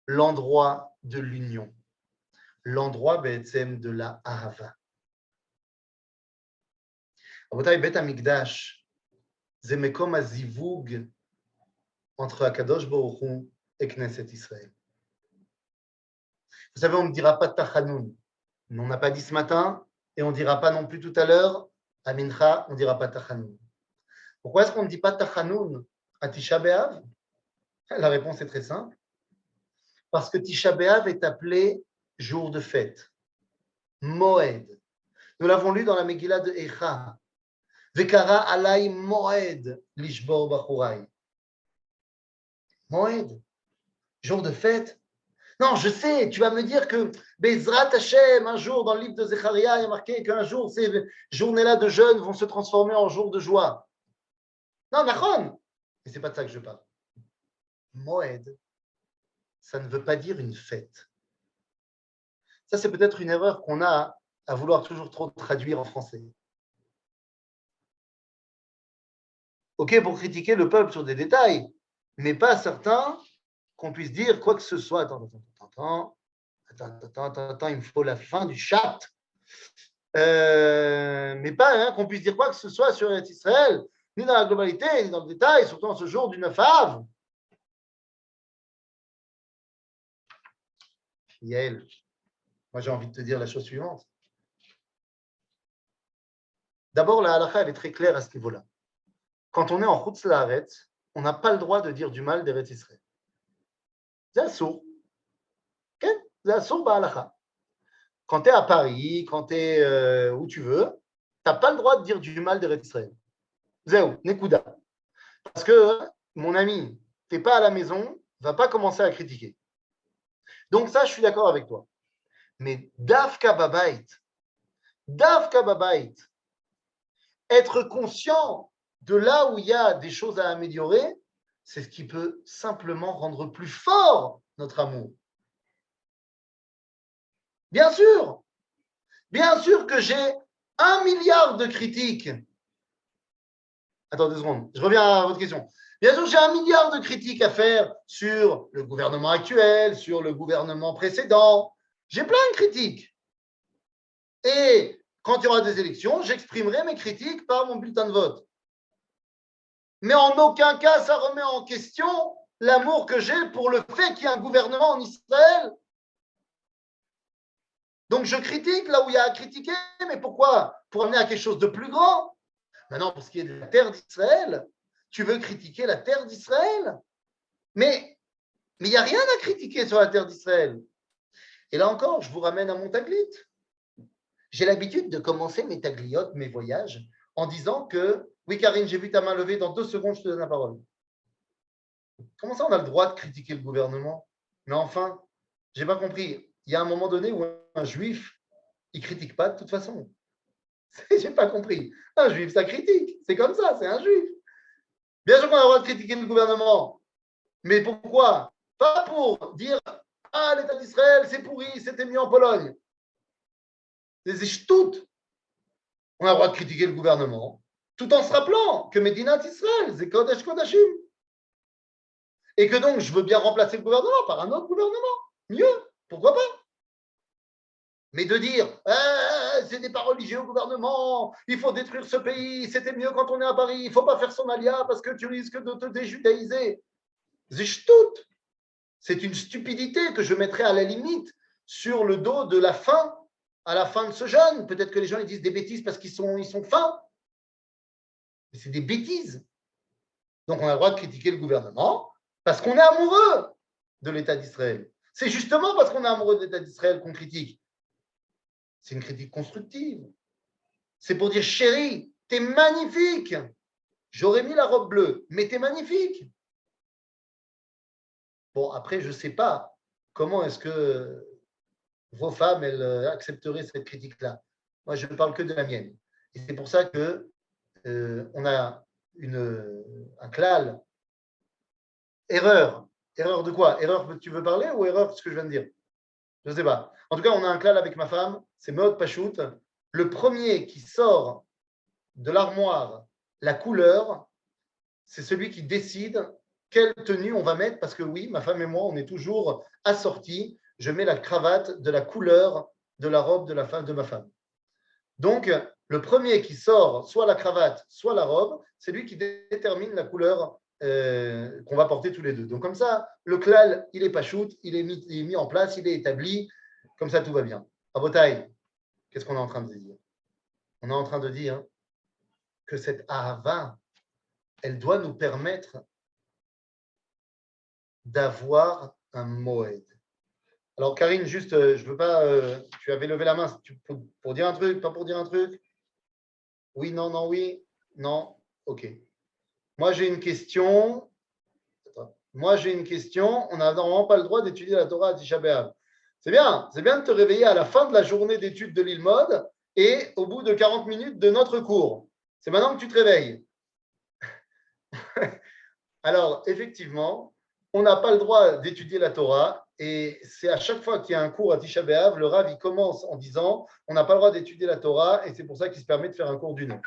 L'endroit de l'union. L'endroit de la ahava. Rabotai, Bet Hamikdash, c'est Mekom HaZivug entre Akadosh Baruch Hu et Knesset Israël. Vous savez, on ne dira pas Tachanoun. On n'a pas dit ce matin et on ne dira pas non plus tout à l'heure à Mincha, on ne dira pas Tachanoun. Pourquoi est-ce qu'on ne dit pas Tachanoun à Tisha B'Av? La réponse est très simple. Parce que Tisha B'Av est appelé jour de fête. Moed. Nous l'avons lu dans la Megillah de Echa. Vekara alay Moed lishbor bachurai. Moed. Jour de fête. Non, je sais, tu vas me dire que Bezrat Hashem, un jour, dans le livre de Zecharia, il y a marqué qu'un jour, ces journées-là de jeûne vont se transformer en jours de joie. Non, Nachon. Mais ce n'est pas de ça que je parle. Moed, ça ne veut pas dire une fête. Ça, c'est peut-être une erreur qu'on a à vouloir toujours trop traduire en français. Ok, pour critiquer le peuple sur des détails, mais pas certain qu'on puisse dire quoi que ce soit. Attends, il me faut la fin du chat. Mais pas qu'on puisse dire quoi que ce soit sur Israël, ni dans la globalité, ni dans le détail, surtout en ce jour du 9 Av. Yael, moi j'ai envie de te dire la chose suivante. D'abord, la halakha, elle est très claire à ce niveau-là. Quand on est en Chutz La'aretz, on n'a pas le droit de dire du mal d'Eretz Israël. C'est assour. C'est assour ba'halakha. Quand tu es à Paris, quand tu es où tu veux, tu n'as pas le droit de dire du mal d'Eretz Israël. Zéou, Nekuda. Parce que, mon ami, tu n'es pas à la maison, va pas commencer à critiquer. Donc ça, je suis d'accord avec toi. Mais Davka Babait, être conscient de là où il y a des choses à améliorer, c'est ce qui peut simplement rendre plus fort notre amour. Bien sûr que j'ai 1 milliard de critiques. Attends 2 secondes, je reviens à votre question. Bien sûr, j'ai 1 milliard de critiques à faire sur le gouvernement actuel, sur le gouvernement précédent. J'ai plein de critiques. Et quand il y aura des élections, j'exprimerai mes critiques par mon bulletin de vote. Mais en aucun cas, ça remet en question l'amour que j'ai pour le fait qu'il y ait un gouvernement en Israël. Donc, je critique là où il y a à critiquer. Mais pourquoi? Pour amener à quelque chose de plus grand. Maintenant, pour ce qui est de la terre d'Israël, tu veux critiquer la terre d'Israël? Mais il n'y a rien à critiquer sur la terre d'Israël. Et là encore, je vous ramène à mon taglit. J'ai l'habitude de commencer mes tagliotes, mes voyages, en disant que, oui, Karine, j'ai vu ta main levée, dans 2 secondes, je te donne la parole. Comment ça, on a le droit de critiquer le gouvernement? Mais enfin, je n'ai pas compris. Il y a un moment donné où un juif, il ne critique pas de toute façon. Je n'ai pas compris. Un juif, ça critique. C'est comme ça, c'est un juif. Bien sûr qu'on a le droit de critiquer le gouvernement. Mais pourquoi? Pas pour dire ah, l'État d'Israël, c'est pourri, c'était mieux en Pologne. C'est ch'tout. On a le droit de critiquer le gouvernement, tout en se rappelant que Medinat Israël, c'est Kodesh Kodashim. Et que donc, je veux bien remplacer le gouvernement par un autre gouvernement. Mieux, pourquoi pas? Mais de dire, ce n'est pas religieux au gouvernement, il faut détruire ce pays, c'était mieux quand on est à Paris, il ne faut pas faire son alia parce que tu risques de te déjudaïser. C'est ch'tout. C'est une stupidité que je mettrais à la limite sur le dos de la faim, à la fin de ce jeûne. Peut-être que les gens ils disent des bêtises parce qu'ils sont fins. Mais c'est des bêtises. Donc on a le droit de critiquer le gouvernement parce qu'on est amoureux de l'État d'Israël. C'est justement parce qu'on est amoureux de l'État d'Israël qu'on critique. C'est une critique constructive. C'est pour dire, chérie, t'es magnifique. J'aurais mis la robe bleue, mais t'es magnifique. Bon, après, je ne sais pas comment est-ce que vos femmes, elles accepteraient cette critique-là. Moi, je ne parle que de la mienne. Et c'est pour ça que on a un klal. Erreur. Erreur de quoi? Erreur que tu veux parler ou erreur de ce que je viens de dire? Je ne sais pas. En tout cas, on a un klal avec ma femme, c'est Meod Pachout. Le premier qui sort de l'armoire la couleur, c'est celui qui décide quelle tenue on va mettre, parce que oui, ma femme et moi, on est toujours assortis. Je mets la cravate de la couleur de la robe de ma femme. Donc, le premier qui sort soit la cravate, soit la robe, c'est lui qui détermine la couleur qu'on va porter tous les deux. Donc, comme ça, le klal, il est pas shoot, il est mis en place, il est établi. Comme ça, tout va bien. Abotai, qu'est-ce qu'on est en train de dire? On est en train de dire que cette ahava, elle doit nous permettre d'avoir un moed. Alors, Karine, juste, je ne veux pas. Tu avais levé la main pour dire un truc, pas pour dire un truc? Oui, non, non, oui, non. OK. Moi, j'ai une question. On n'a normalement pas le droit d'étudier la Torah à Tisha B'Av. C'est bien de te réveiller à la fin de la journée d'études de l'Ilmod et au bout de 40 minutes de notre cours. C'est maintenant que tu te réveilles. Alors, effectivement, on n'a pas le droit d'étudier la Torah et c'est à chaque fois qu'il y a un cours à Tisha B'Av, le Rav il commence en disant on n'a pas le droit d'étudier la Torah et c'est pour ça qu'il se permet de faire un cours d'une heure.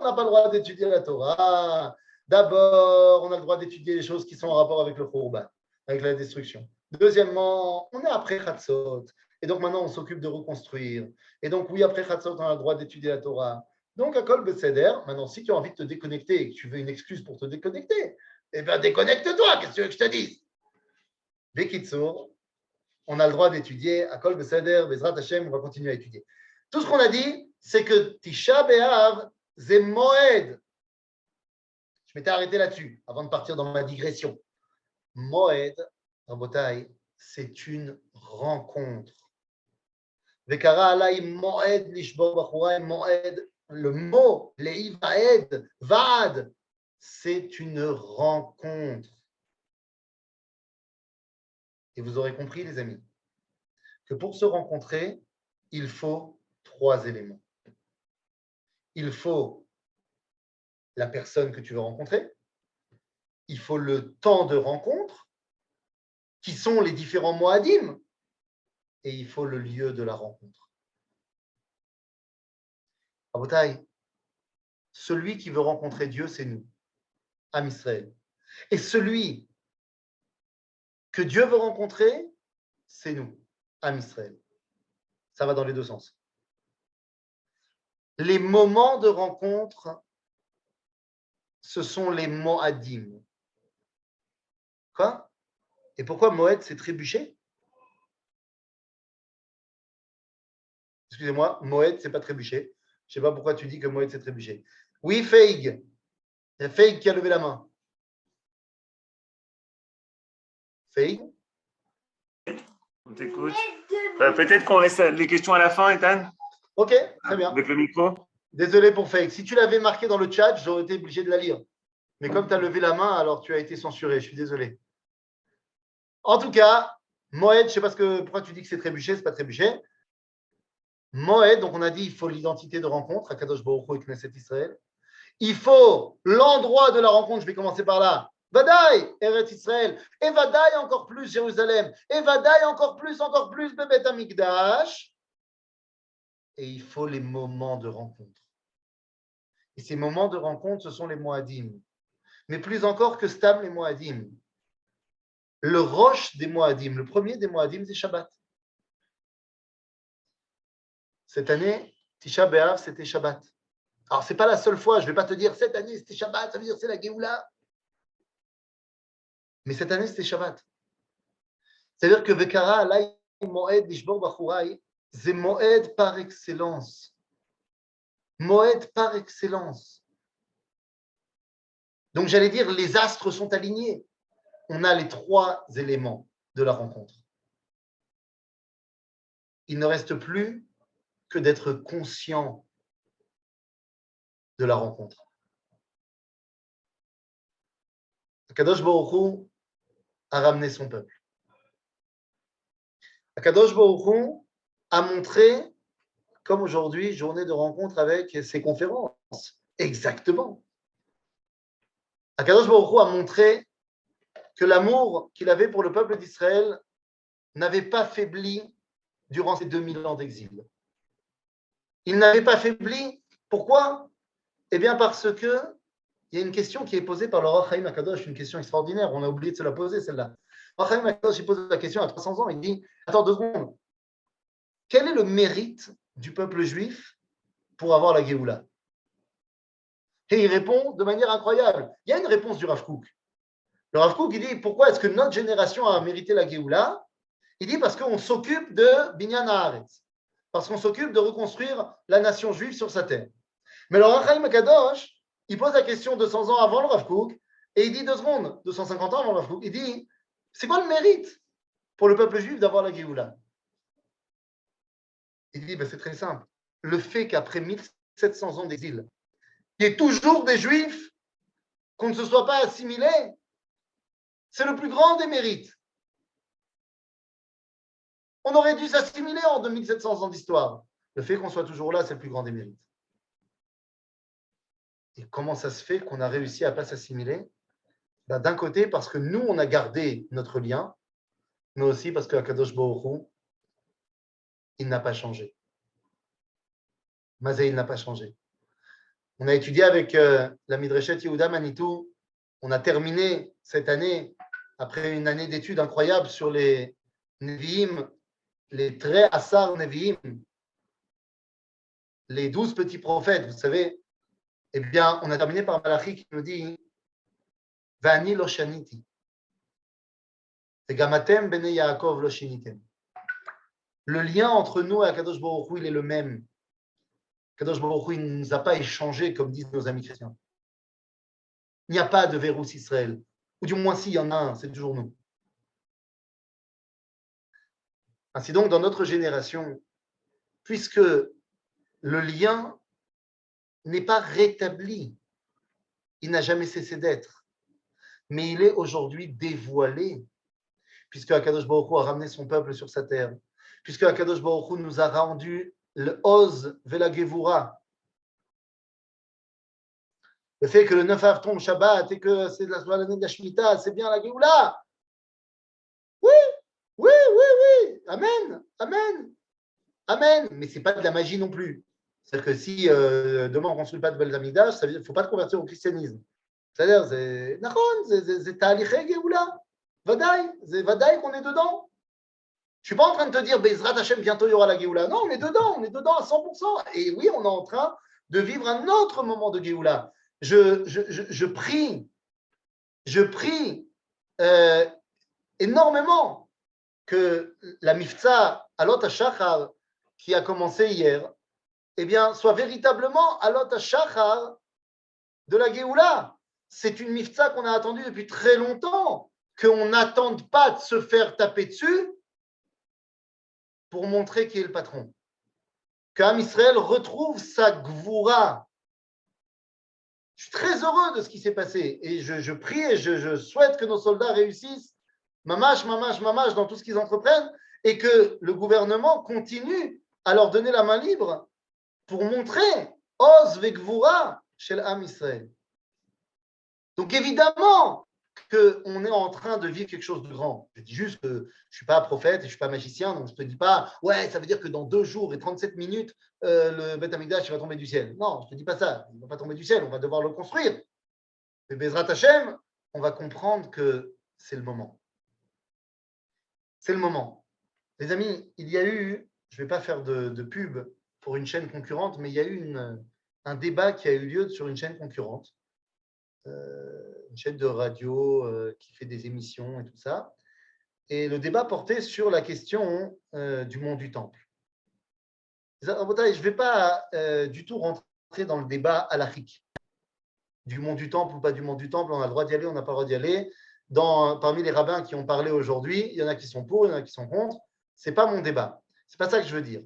On n'a pas le droit d'étudier la Torah. D'abord, on a le droit d'étudier les choses qui sont en rapport avec le Khurban, avec la destruction. Deuxièmement, on est après Chatzot. Et donc maintenant, on s'occupe de reconstruire. Et donc, oui, après Chatzot, on a le droit d'étudier la Torah. Donc, à Kol Beseder, maintenant, si tu as envie de te déconnecter et que tu veux une excuse pour te déconnecter, eh bien, déconnecte-toi, qu'est-ce que tu veux que je te dise? Bekitsour, on a le droit d'étudier à Kol Beseder, Bezrat Hashem, on va continuer à étudier. Tout ce qu'on a dit, c'est que Tisha B'Av, c'est Moed. Je m'étais arrêté là-dessus avant de partir dans ma digression. Moed, Rabotai, c'est une rencontre. Vekara alay Moed lishbor bachura Moed. Le mot, leivaed, vad, c'est une rencontre. Et vous aurez compris, les amis, que pour se rencontrer, il faut 3 éléments. Il faut la personne que tu veux rencontrer, il faut le temps de rencontre, qui sont les différents moadim, et il faut le lieu de la rencontre. Rabotai, celui qui veut rencontrer Dieu, c'est nous, Am Israël. Et celui que Dieu veut rencontrer, c'est nous, Am Israël. Ça va dans les deux sens. Les moments de rencontre, ce sont les moadim. Quoi? Et pourquoi Moed, c'est trébucher? Excusez-moi, Moed, c'est pas trébucher. Je ne sais pas pourquoi tu dis que Moed, c'est trébucher. Oui, Feig. Il y a Feig qui a levé la main. Feig? On t'écoute. Peut-être qu'on laisse les questions à la fin, Ethan? Ok, très bien. Avec le micro. Désolé pour Feig. Si tu l'avais marqué dans le chat, j'aurais été obligé de la lire. Mais comme tu as levé la main, alors tu as été censuré. Je suis désolé. En tout cas, Moed, je ne sais pas pourquoi tu dis que c'est trébuché, ce n'est pas trébuché. Moed, donc on a dit il faut l'identité de rencontre, Akadosh Baruch Hu et Knesset Israël. Il faut l'endroit de la rencontre, je vais commencer par là. Vadaï, Eretz Israël. Et Vadaï encore plus, Jérusalem. Et Vadaï encore plus, Bebet Amikdash. Et il faut les moments de rencontre. Et ces moments de rencontre, ce sont les Moadim. Mais plus encore que Stam, les Moadim. Le roche des Moadim, le premier des Moadim, c'est Shabbat. Cette année, Tisha B'Av, c'était Shabbat. Alors, ce n'est pas la seule fois, je ne vais pas te dire cette année c'était Shabbat, ça veut dire c'est la Géoula. Mais cette année, c'était Shabbat. C'est-à-dire que Vekara, Alay, Moed, Lishbor, Bachouraï, c'est Moed par excellence. Moed par excellence. Donc, j'allais dire, les astres sont alignés. On a les trois éléments de la rencontre. Il ne reste plus que d'être conscient de la rencontre. Akadosh Baruch Hu a ramené son peuple. Akadosh Baruch Hu a montré, comme aujourd'hui, journée de rencontre avec ses conférences. Exactement. Akadosh Baruch Hu a montré que l'amour qu'il avait pour le peuple d'Israël n'avait pas faibli durant ces 2000 ans d'exil. Il n'avait pas faibli. Pourquoi? Eh bien parce que il y a une question qui est posée par le Rav Chaim Akadosh, une question extraordinaire. On a oublié de se la poser, celle-là. Le Rav Chaim Akadosh il pose la question à 300 ans. Il dit, attends 2 secondes. Quel est le mérite du peuple juif pour avoir la Géoula? Et il répond de manière incroyable. Il y a une réponse du Rav Kook. Le Rav Kook, il dit, pourquoi est-ce que notre génération a mérité la Géoula? Il dit, parce qu'on s'occupe de Binyan Haaretz. Parce qu'on s'occupe de reconstruire la nation juive sur sa terre. Mais le Rav Chaim Akadosh, il pose la question 200 ans avant le Rav Kook, et il dit 2 secondes, 250 ans avant le Rav Kook, il dit, c'est quoi le mérite pour le peuple juif d'avoir la Géoula? Il dit, ben, c'est très simple. Le fait qu'après 1700 ans d'exil, il y ait toujours des juifs qu'on ne se soit pas assimilé, c'est le plus grand des mérites. On aurait dû s'assimiler en 2700 ans d'histoire. Le fait qu'on soit toujours là, c'est le plus grand des mérites. Et comment ça se fait qu'on a réussi à ne pas s'assimiler? Ben, d'un côté, parce que nous, on a gardé notre lien, mais aussi parce que Akadosh Baruch Hu, il n'a pas changé. Mazé, il n'a pas changé. On a étudié avec la Midreshet Yehuda Manitou, on a terminé cette année, après une année d'études incroyables sur les Nevi'im, les Trei Asar Nevi'im, les 12 petits prophètes, vous savez, eh bien, on a terminé par Malachi qui nous dit Vani lo shaniti. Gamatem bene Yaakov lo shinitem. Le lien entre nous et Akadosh Baruch Hu, il est le même. Akadosh Baruch Hu, il ne nous a pas échangé, comme disent nos amis chrétiens. Il n'y a pas de Vérus Israël. Ou du moins, s'il y en a un, c'est toujours nous. Ainsi donc, dans notre génération, puisque le lien n'est pas rétabli, il n'a jamais cessé d'être, mais il est aujourd'hui dévoilé, puisque Akadosh Baruch Hu a ramené son peuple sur sa terre, puisque Akadosh Baruch Hu nous a rendu le Oz Vela Gevura. Le fait que le 9 Av tombe Shabbat et que c'est l'année de la Shemitah, c'est bien la Géoula. Oui, oui, oui, oui. Amen, amen, amen. Mais ce n'est pas de la magie non plus. C'est-à-dire que si demain on ne construit pas de Bel Amidash, ça veut dire qu'il ne faut pas te convertir au christianisme. C'est-à-dire, c'est Ta'aliché Géoula. Vadaï, c'est Vadaï qu'on est dedans. Je ne suis pas en train de te dire, Bezrat Hashem, bientôt il y aura la Géoula. Non, on est dedans à 100%. Et oui, on est en train de vivre un autre moment de Géoula. Je prie énormément que la Miftza Alot HaShachar qui a commencé hier, eh bien, soit véritablement Alot HaShachar de la Géoula. C'est une Miftza qu'on a attendue depuis très longtemps, qu'on n'attende pas de se faire taper dessus pour montrer qui est le patron. Qu'Am Israël retrouve sa Gvoura. Je suis très heureux de ce qui s'est passé et je prie et je souhaite que nos soldats réussissent, mamash, dans tout ce qu'ils entreprennent et que le gouvernement continue à leur donner la main libre pour montrer Oz vekvura chez l'Am Israël. Donc évidemment qu'on est en train de vivre quelque chose de grand. Je dis juste que je ne suis pas prophète et je ne suis pas magicien, donc je ne te dis pas, ouais, ça veut dire que dans 2 jours et 37 minutes, le Beth Amikdash va tomber du ciel. Non, je ne te dis pas ça. Il ne va pas tomber du ciel, on va devoir le construire. Mais Bezrat Hashem, on va comprendre que c'est le moment. C'est le moment. Les amis, il y a eu, je ne vais pas faire de pub pour une chaîne concurrente, mais il y a eu un débat qui a eu lieu sur une chaîne concurrente. Une chaîne de radio qui fait des émissions et tout ça. Et le débat portait sur la question du mont du Temple. Je ne vais pas du tout rentrer dans le débat halachique du mont du Temple ou pas du mont du Temple. On a le droit d'y aller, on n'a pas le droit d'y aller. Parmi les rabbins qui ont parlé aujourd'hui, il y en a qui sont pour, il y en a qui sont contre. Ce n'est pas mon débat. Ce n'est pas ça que je veux dire.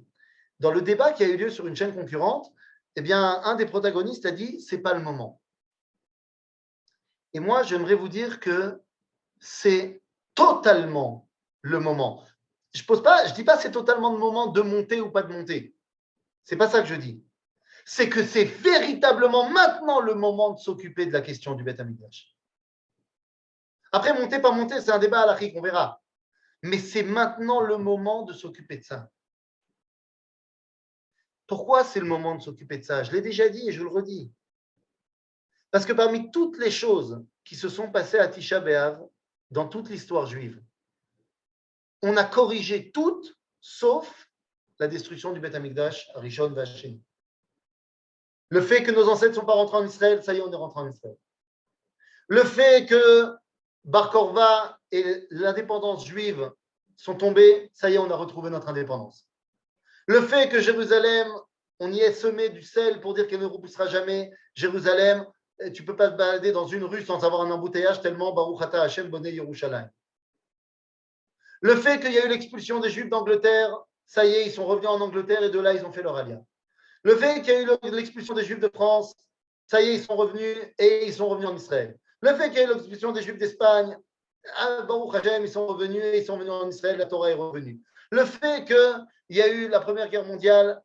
Dans le débat qui a eu lieu sur une chaîne concurrente, eh bien, un des protagonistes a dit « ce n'est pas le moment ». Et moi, j'aimerais vous dire que c'est totalement le moment. Je ne dis pas c'est totalement le moment de monter ou pas de monter. Ce n'est pas ça que je dis. C'est que c'est véritablement maintenant le moment de s'occuper de la question du Beth Amikdash. Après, monter, pas monter, c'est un débat halachique, on verra. Mais c'est maintenant le moment de s'occuper de ça. Pourquoi c'est le moment de s'occuper de ça? Je l'ai déjà dit et je le redis. Parce que parmi toutes les choses qui se sont passées à Tisha B'Av, dans toute l'histoire juive, on a corrigé toutes, sauf la destruction du Beth Amikdash, Rishon Vasheni. Le fait que nos ancêtres ne sont pas rentrés en Israël, ça y est, on est rentré en Israël. Le fait que Bar Korva et l'indépendance juive sont tombés, ça y est, on a retrouvé notre indépendance. Le fait que Jérusalem, on y est semé du sel pour dire qu'elle ne repoussera jamais, Jérusalem, tu ne peux pas te balader dans une rue sans avoir un embouteillage tellement Baruch Ata Hashem Bonei Yerushalayim. Le fait qu'il y a eu l'expulsion des Juifs d'Angleterre, ça y est, ils sont revenus en Angleterre et de là, ils ont fait leur alia. Le fait qu'il y a eu l'expulsion des Juifs de France, ça y est, ils sont revenus et ils sont revenus en Israël. Le fait qu'il y ait eu l'expulsion des Juifs d'Espagne, Baruch Hashem, ils sont revenus et ils sont venus en Israël, la Torah est revenue. Le fait qu'il y a eu la Première Guerre mondiale,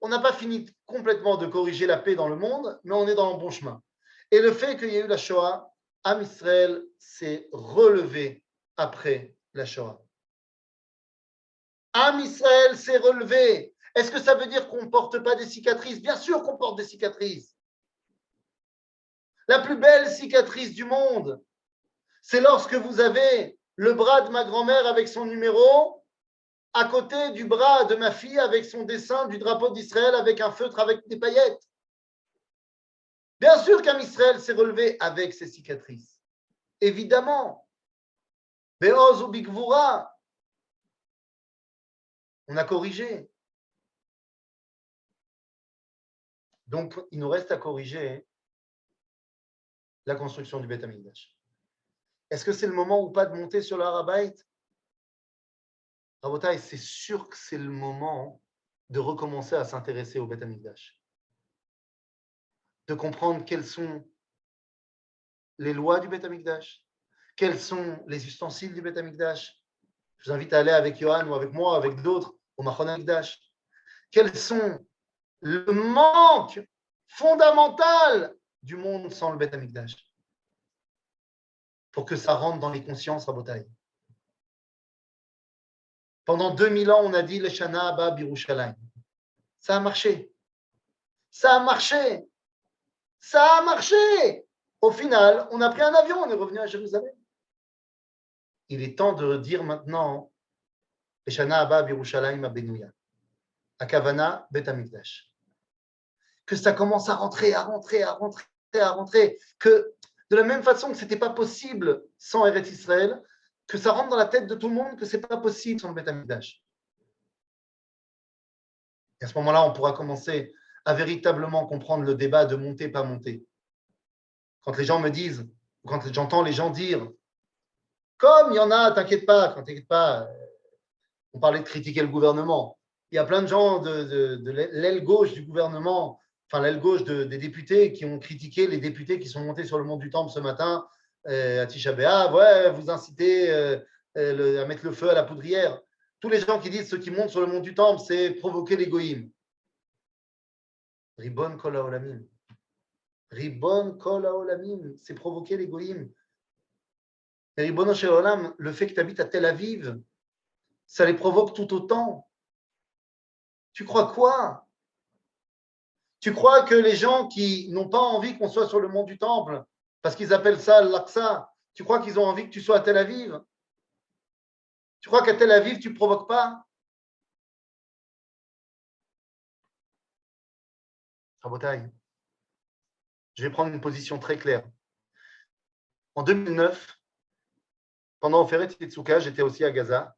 on n'a pas fini complètement de corriger la paix dans le monde, mais on est dans le bon chemin. Et le fait qu'il y ait eu la Shoah, Am Israël s'est relevé après la Shoah. Am Israël s'est relevé. Est-ce que ça veut dire qu'on ne porte pas des cicatrices? Bien sûr qu'on porte des cicatrices. La plus belle cicatrice du monde, c'est lorsque vous avez le bras de ma grand-mère avec son numéro à côté du bras de ma fille avec son dessin du drapeau d'Israël avec un feutre avec des paillettes. Bien sûr qu'Am Israël s'est relevé avec ses cicatrices. Évidemment. Be'oz ou bigvura. On a corrigé. Donc, il nous reste à corriger la construction du Beth Amikdash. Est-ce que c'est le moment ou pas de monter sur le Har HaBayit? Rabotai, c'est sûr que c'est le moment de recommencer à s'intéresser au Beth Amikdash. De comprendre quelles sont les lois du Beth Amikdash, quels sont les ustensiles du Beth Amikdash. Je vous invite à aller avec Johan ou avec moi, avec d'autres, au Machon Amikdash. Quels sont le manque fondamental du monde sans le Beth Amikdash pour que ça rentre dans les consciences, Rabotai. Pendant 2000 ans, on a dit le Shana Abba Birushalayim. Ça a marché. Ça a marché. Ça a marché. Au final, on a pris un avion, on est revenu à Jérusalem. Il est temps de dire maintenant le Shana Abba Birushalayim Abenouya. Akavana Bet Amikdash. Que ça commence à rentrer. Que de la même façon que ce n'était pas possible sans Eretz Israël, que ça rentre dans la tête de tout le monde que ce n'est pas possible sans le Beth Amikdash. Et à ce moment-là, on pourra commencer à véritablement comprendre le débat de monter, pas monter. Quand les gens me disent, ou quand j'entends les gens dire, comme il y en a, t'inquiète pas, on parlait de critiquer le gouvernement. Il y a plein de gens de l'aile gauche du gouvernement enfin l'aile gauche des députés qui ont critiqué les députés qui sont montés sur le mont du Temple ce matin à Tisha B'Av. Ouais, vous incitez à mettre le feu à la poudrière. Tous les gens qui disent ceux qui montent sur le mont du Temple, c'est provoquer l'égoïme. Ribon kol haolamim. Ribon kol haolamim, c'est provoquer l'égoïme. Et Ribono shel Olam, le fait que tu habites à Tel Aviv, ça les provoque tout autant. Tu crois quoi? Tu crois que les gens qui n'ont pas envie qu'on soit sur le mont du Temple, parce qu'ils appellent ça l'Aqsa, tu crois qu'ils ont envie que tu sois à Tel Aviv? Tu crois qu'à Tel Aviv, tu ne provoques pas? Rabotai, je vais prendre une position très claire. En 2009, pendant Oferet Yetsuka, j'étais aussi à Gaza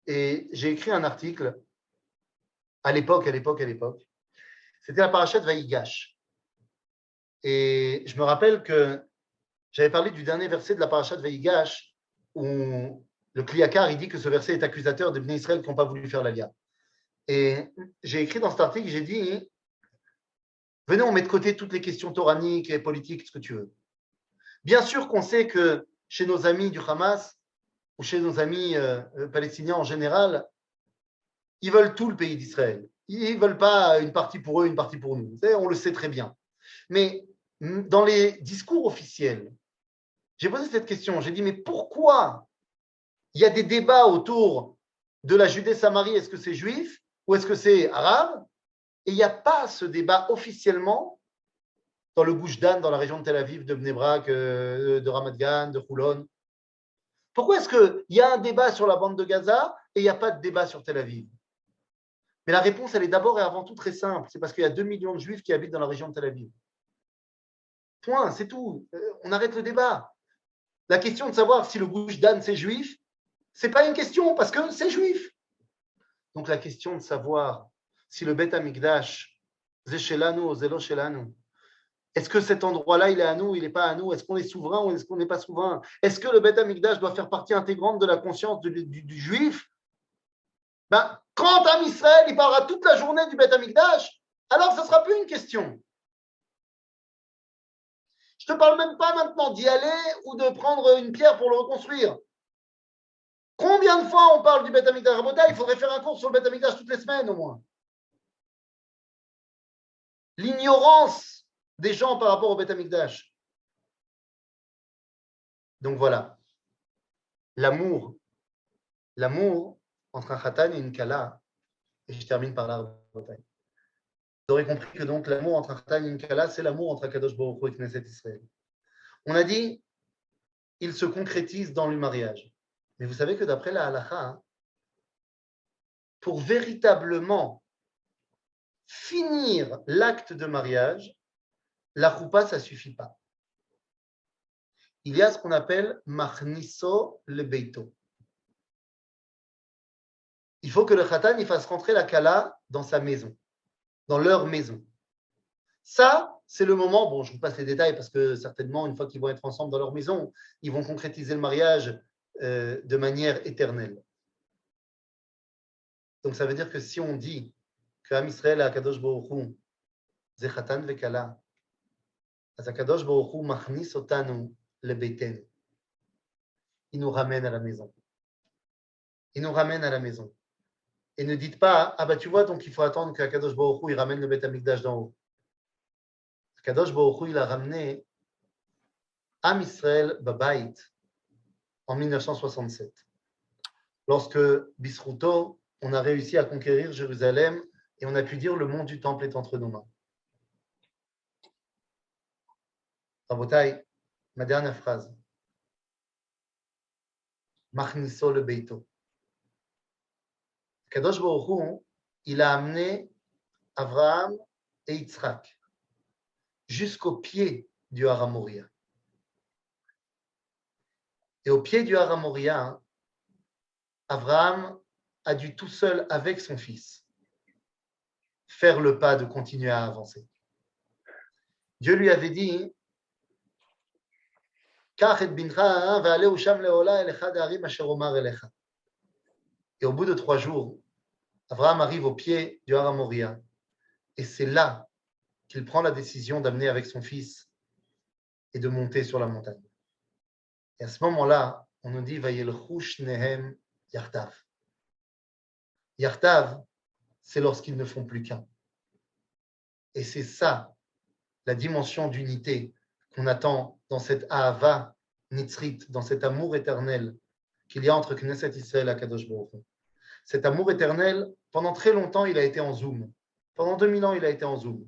et j'ai écrit un article à l'époque. C'était la parashat Vaïgash. Et je me rappelle que j'avais parlé du dernier verset de la parashat Vaïgash où le Kliakar, il dit que ce verset est accusateur des Bnei Israël qui n'ont pas voulu faire l'Aliyah. Et j'ai écrit dans cet article, j'ai dit, venez, on met de côté toutes les questions toraniques et politiques, ce que tu veux. Bien sûr qu'on sait que chez nos amis du Hamas ou chez nos amis palestiniens en général, ils veulent tout le pays d'Israël. Ils ne veulent pas une partie pour eux, une partie pour nous. On le sait très bien. Mais dans les discours officiels, j'ai posé cette question. J'ai dit, mais pourquoi il y a des débats autour de la Judée-Samarie? Est-ce que c'est juif ou est-ce que c'est arabe? Et il n'y a pas ce débat officiellement dans le Gush Dan, dans la région de Tel Aviv, de Bnei Brak, de Ramat Gan, de Houlon. Pourquoi est-ce qu'il y a un débat sur la bande de Gaza et il n'y a pas de débat sur Tel Aviv? Mais la réponse, elle est d'abord et avant tout très simple. C'est parce qu'il y a 2 millions de juifs qui habitent dans la région de Tel Aviv. Point, c'est tout. On arrête le débat. La question de savoir si le Gush Dan, c'est juif, ce n'est pas une question parce que c'est juif. Donc la question de savoir si le Bet Amikdash, c'est shelanu ou zélo shelanu, est-ce que cet endroit-là, il est à nous ou il n'est pas à nous? Est-ce qu'on est souverain ou est-ce qu'on n'est pas souverain? Est-ce que le Bet Amikdash doit faire partie intégrante de la conscience du juif? Ben, quand Am Israël il parlera toute la journée du Bet Amikdash, alors ce ne sera plus une question. Je ne te parle même pas maintenant d'y aller ou de prendre une pierre pour le reconstruire. Combien de fois on parle du Bet Amikdash Rabota? Il faudrait faire un cours sur le Bet Amikdash toutes les semaines au moins. L'ignorance des gens par rapport au Bet Amikdash. Donc voilà. L'amour entre un Khatan et une Kala, et je termine par là. Vous aurez compris que donc l'amour entre un Khatan et une Kala, c'est l'amour entre Akadosh Baruch Hu et Knesset Israël. On a dit, il se concrétise dans le mariage. Mais vous savez que d'après la halakha, pour véritablement finir l'acte de mariage, la choupa, ça ne suffit pas. Il y a ce qu'on appelle machniso le beito. Il faut que le khatan il fasse rentrer la kala dans sa maison, dans leur maison. Ça, c'est le moment, bon, je vous passe les détails parce que certainement, une fois qu'ils vont être ensemble dans leur maison, ils vont concrétiser le mariage de manière éternelle. Donc, ça veut dire que si on dit que Am Israël et Akadosh Baruch Hu, ze khatan ve kala, az Akadosh Baruch Hu machnis otanu le beiten. Il nous ramène à la maison. Il nous ramène à la maison. Et ne dites pas, ah bah tu vois, donc il faut attendre qu'Akadosh Baruch Hu il ramène le Beth Amikdash d'en haut. Akadosh Baruch Hu il a ramené Am Israël Babayit en 1967. Lorsque Bisruto, on a réussi à conquérir Jérusalem et on a pu dire le mont du temple est entre nos mains. Rabotai, ma dernière phrase. Machniso le beito. Kadosh Baruch Hu, il a amené Abraham et Yitzhak jusqu'au pied du Har Moria. Et au pied du Har Moria, Abraham a dû tout seul, avec son fils, faire le pas de continuer à avancer. Dieu lui avait dit et au bout de 3 jours, Abraham arrive au pied du Har Moria. Et c'est là qu'il prend la décision d'amener avec son fils et de monter sur la montagne. Et à ce moment-là, on nous dit Vayelchu shnehem yartav. Yartav, c'est lorsqu'ils ne font plus qu'un. Et c'est ça, la dimension d'unité qu'on attend dans cette Ahava Nitzrit, dans cet amour éternel qu'il y a entre Knesset Israël et Kadosh Baruch Hu. Cet amour éternel, pendant très longtemps, il a été en Zoom. Pendant 2000 ans, il a été en Zoom.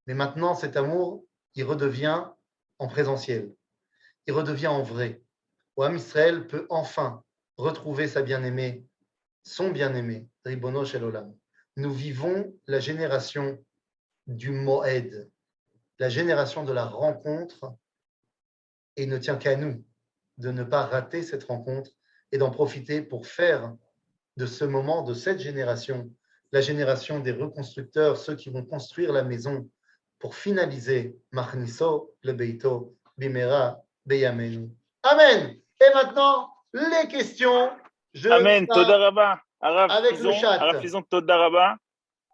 Mais maintenant, cet amour, il redevient en présentiel. Il redevient en vrai. Où Am Israël peut enfin retrouver sa bien-aimée, son bien-aimé, Ribono Shel Olam. Nous vivons la génération du Moed, la génération de la rencontre, et il ne tient qu'à nous de ne pas rater cette rencontre et d'en profiter pour faire de ce moment, de cette génération, la génération des reconstructeurs, ceux qui vont construire la maison pour finaliser Machniso le Beito Bimera Beyamenu. Amen. Et maintenant, les questions. Amen. Toda Rabba. Avec le chat. Araf Fison, Toda Rabba.